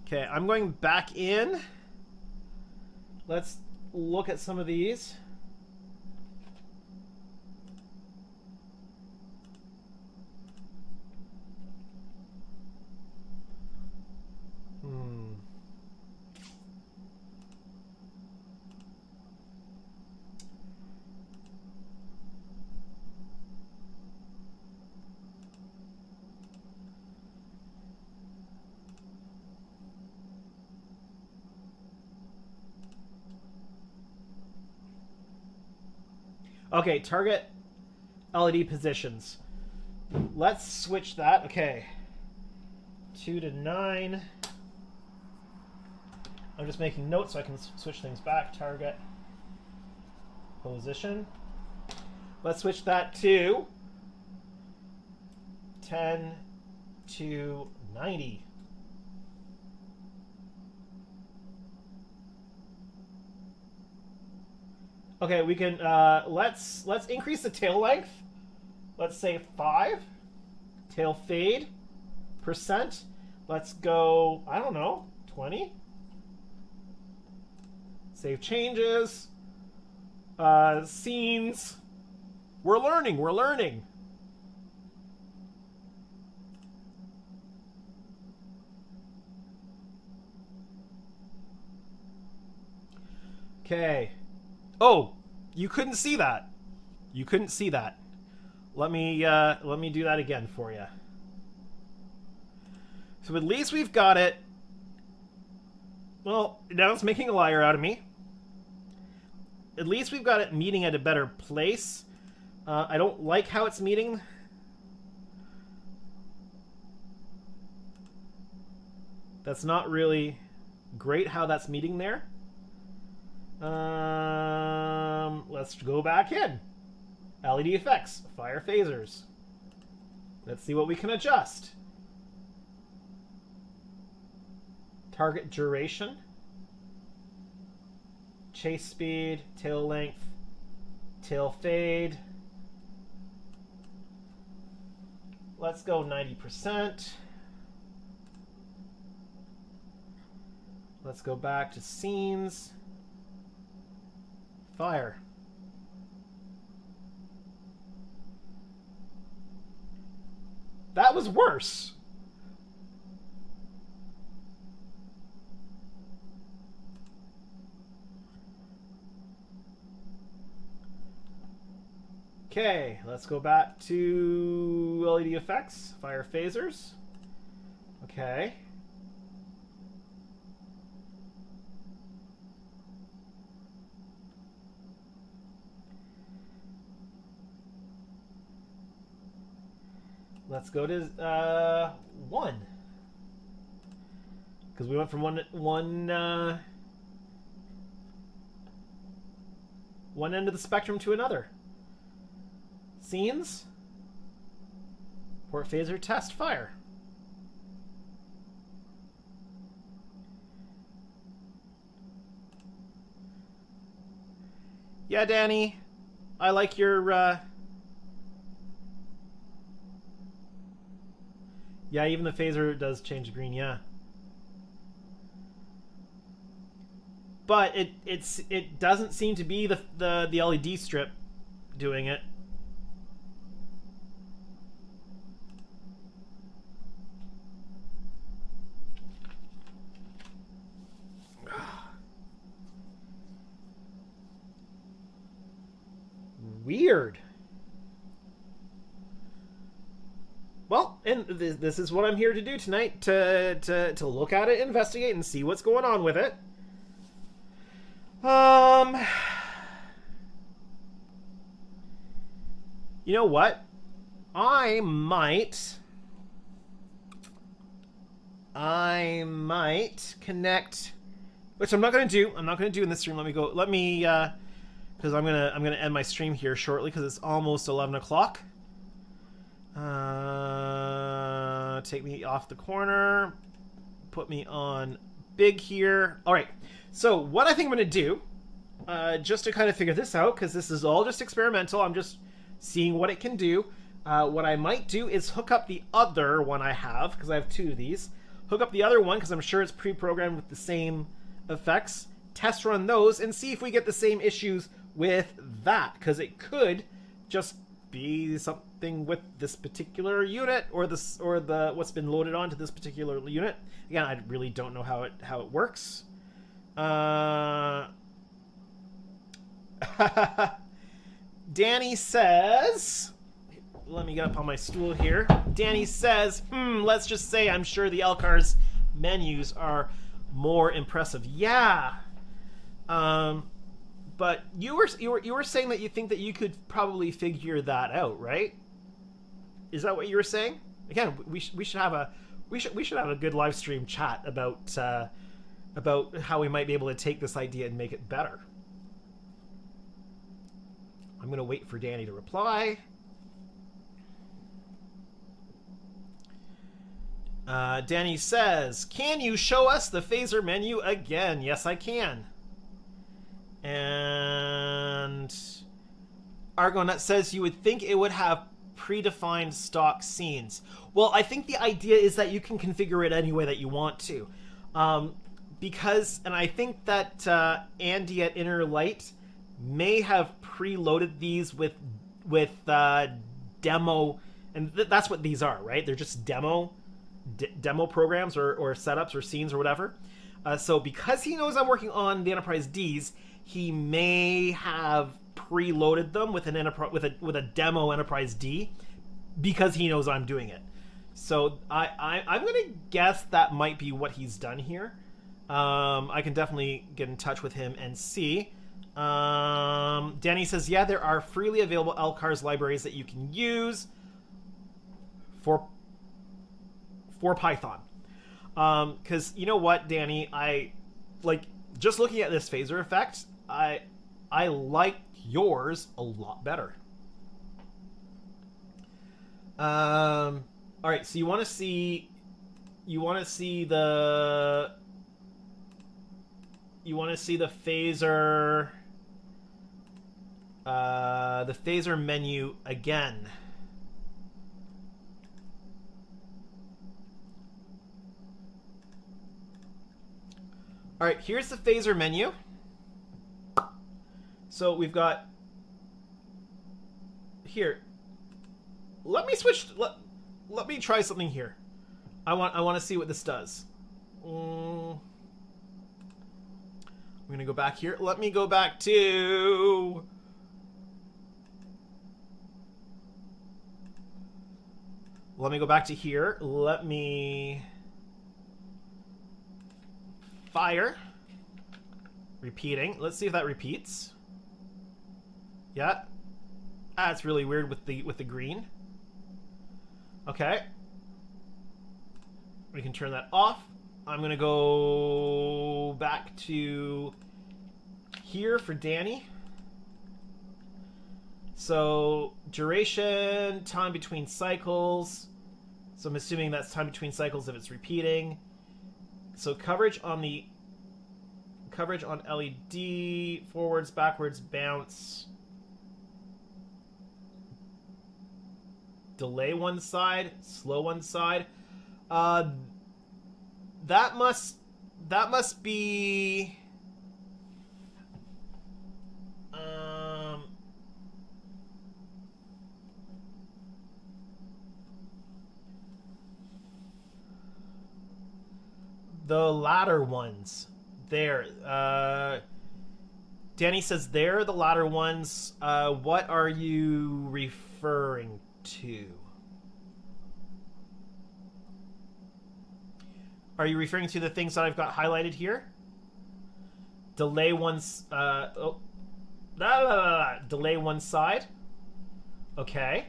Okay, I'm going back in. Let's look at some of these. Okay, target LED positions. Let's switch that. Okay. 2 to 9. I'm just making notes so I can switch things back. Target position. Let's switch that to 10 to 90. Okay, we can let's increase the tail length. Let's say 5. Tail fade %. Let's go, I don't know, 20. Save changes. Scenes. We're learning, we're learning. Okay. Oh, you couldn't see that. You couldn't see that. Let me do that again for you. So at least we've got it. Well, now it's making a liar out of me. At least we've got it meeting at a better place. I don't like how it's meeting. That's not really great how that's meeting there. Let's go back in. LED effects, fire phasers. Let's see what we can adjust. Target duration. Chase speed, tail length, tail fade. Let's go 90%. Let's go back to scenes. Fire. That was worse. Okay, let's go back to LED effects, fire phasers. Okay. Let's go to 1. Because we went from one end of the spectrum to another. Scenes. Port phaser test fire. Yeah, Danny. I like your yeah, even the phaser does change green, yeah. But it doesn't seem to be the LED strip doing it. Weird. Well, and this is what I'm here to do tonight, to look at it, investigate, and see what's going on with it. You know what? I might connect, which I'm not going to do. I'm not going to do in this stream. Let me, because I'm gonna end my stream here shortly because it's almost 11 o'clock. Take me off the corner. Put me on big here. All right. So what I think I'm going to do, just to kind of figure this out, because this is all just experimental. I'm just seeing what it can do. What I might do is hook up the other one I have, because I have 2 of these. Hook up the other one, because I'm sure it's pre-programmed with the same effects. Test run those and see if we get the same issues with that, because it could just be something with this particular unit or the what's been loaded onto this particular unit. Again, I really don't know how it works. Danny says, let me get up on my stool here. Danny says, let's just say I'm sure the LCAR's menus are more impressive. Yeah. But you were saying that you think that you could probably figure that out, right? Is that what you were saying? Again, we should have a good live stream chat about how we might be able to take this idea and make it better. I'm gonna wait for Danny to reply. Danny says, "Can you show us the phaser menu again?" Yes, I can. And Argonut says you would think it would have predefined stock scenes. Well, I think the idea is that you can configure it any way that you want to. Because, and I think that Andy at Inner Light may have preloaded these with demo, and that's what these are, right? They're just demo programs or setups or scenes or whatever. So because he knows I'm working on the Enterprise Ds, he may have preloaded them with an with a demo Enterprise D because he knows I'm doing it. So I'm gonna guess that might be what he's done here. I can definitely get in touch with him and see. Danny says, yeah, there are freely available LCARS libraries that you can use for Python. Because you know what, Danny, I like just looking at this phaser effect. I like yours a lot better. All right, so you want to see the phaser menu again. All right, here's the phaser menu. So we've got here. Let me switch. Let me try something here. I want to see what this does. I'm gonna go back here. Let me go back to. Let me go back to here. Let me fire. Repeating. Let's see if that repeats. Yeah. That's really weird with the green. Okay. We can turn that off. I'm gonna go back to here for Danny. So duration, time between cycles. So I'm assuming that's time between cycles if it's repeating. So coverage on LED, forwards, backwards, bounce. Delay one side, slow one side. That must be the latter ones. There. Danny says they're the latter ones. What are you referring to? Are you referring to the things that I've got highlighted here? Delay delay one side. Okay.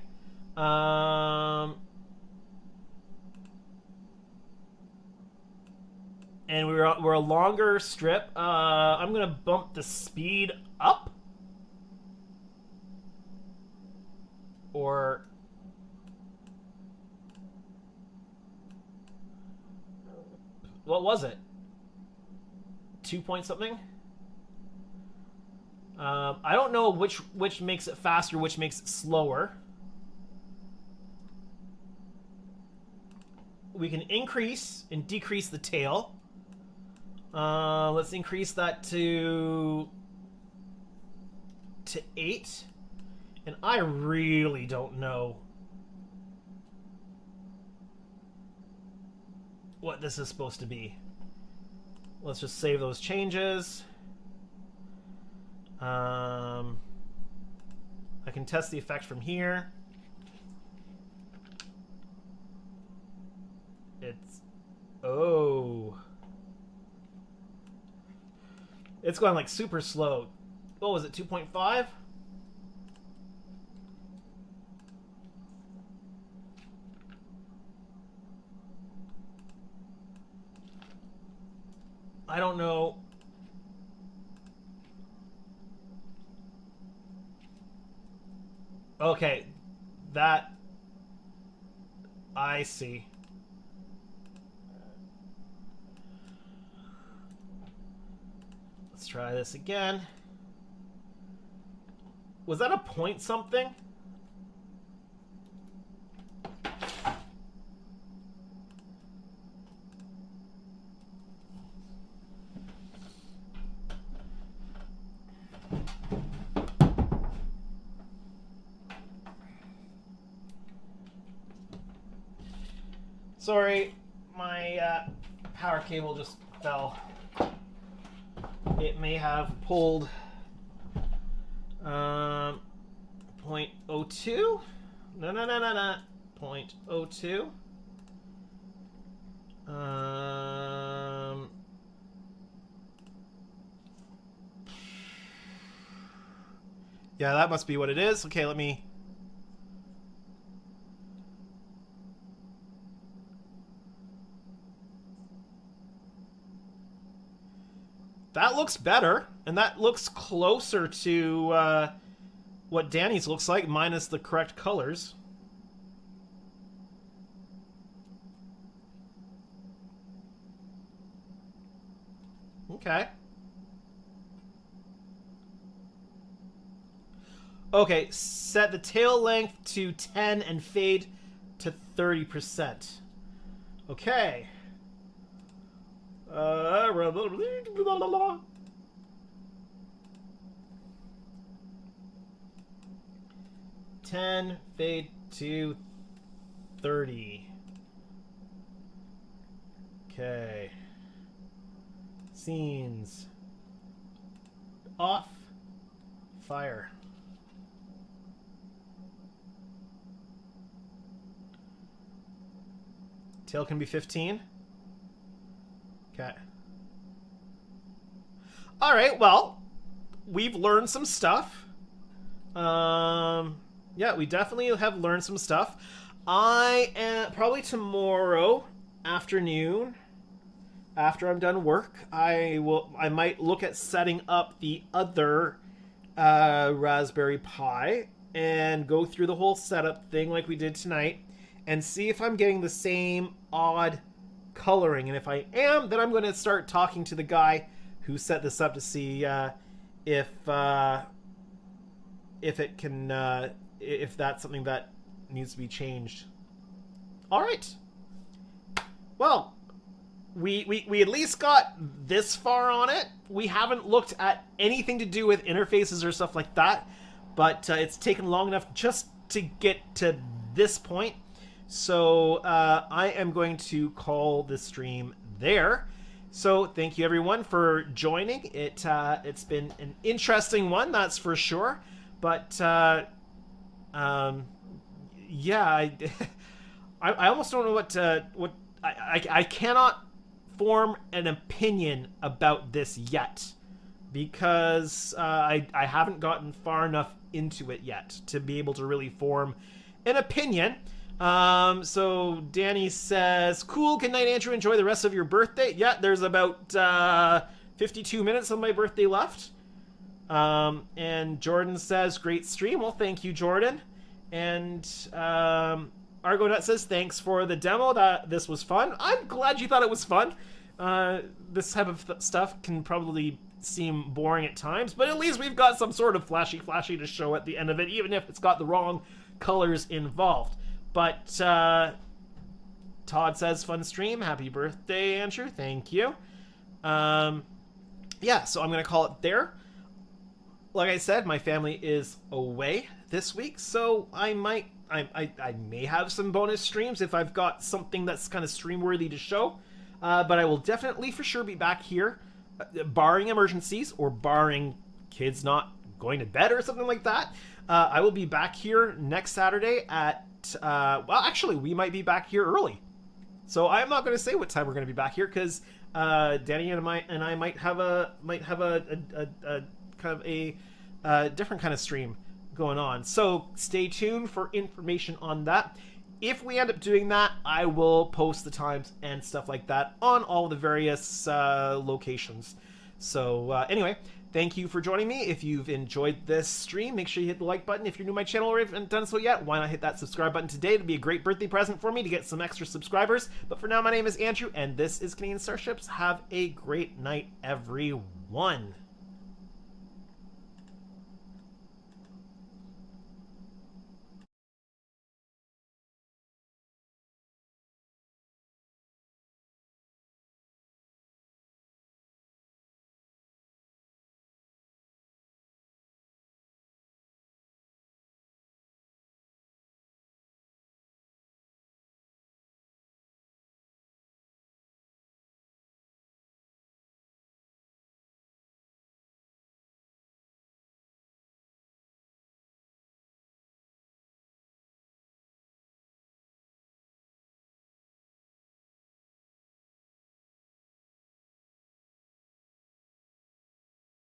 And we're a longer strip. I'm gonna bump the speed up. Or what was it? 2 point something? I don't know which makes it faster, which makes it slower. We can increase and decrease the tail. Let's increase that to 8. And I really don't know what this is supposed to be. Let's just save those changes. I can test the effect from here. It's going like super slow. What was it, 2.5? I don't know. Okay, that I see. Let's try this again. Was that a point something? Sorry, my power cable just fell. It may have pulled 0.02? No. 0.02. Yeah, that must be what it is. Okay, let me... That looks better, and that looks closer to what Danny's looks like, minus the correct colors. Okay. Okay, set the tail length to 10 and fade to 30%. Okay. 10 fade to 30. Okay. Scenes. Off. Fire. Tail can be 15. Okay. Alright, well, we've learned some stuff. Yeah, we definitely have learned some stuff. Probably tomorrow afternoon, after I'm done work, I might look at setting up the other Raspberry Pi and go through the whole setup thing like we did tonight and see if I'm getting the same odd coloring. And if I am, then I'm going to start talking to the guy who set this up to see if it can if that's something that needs to be changed. All right. Well, we at least got this far on it. We haven't looked at anything to do with interfaces or stuff like that, but it's taken long enough just to get to this point. So I am going to call this stream there. So thank you everyone for joining. It's been an interesting one, that's for sure. But yeah, I almost don't know what I cannot form an opinion about this yet because I haven't gotten far enough into it yet to be able to really form an opinion. So Danny says, cool, good night, Andrew. Enjoy the rest of your birthday. Yeah, there's about 52 minutes of my birthday left. And Jordan says, great stream. Well, thank you, Jordan. And Argonut says, thanks for the demo. This was fun. I'm glad you thought it was fun. This type of stuff can probably seem boring at times, but at least we've got some sort of flashy to show at the end of it, even if it's got the wrong colors involved. But Todd says, fun stream. Happy birthday, Andrew. Thank you. Yeah, so I'm going to call it there. Like I said, my family is away this week, so I may have some bonus streams if I've got something that's kind of stream-worthy to show. But I will definitely for sure be back here, barring emergencies or barring kids not going to bed or something like that. I will be back here next Saturday at well, actually, we might be back here early. So I'm not going to say what time we're going to be back here because Danny and I might have a kind of a different kind of stream going on. So stay tuned for information on that. If we end up doing that, I will post the times and stuff like that on all the various locations. So anyway, thank you for joining me. If you've enjoyed this stream, make sure you hit the like button. If you're new to my channel or haven't done so yet, why not hit that subscribe button today? It'd be a great birthday present for me to get some extra subscribers. But for now, my name is Andrew, and this is Canadian Starships. Have a great night, everyone.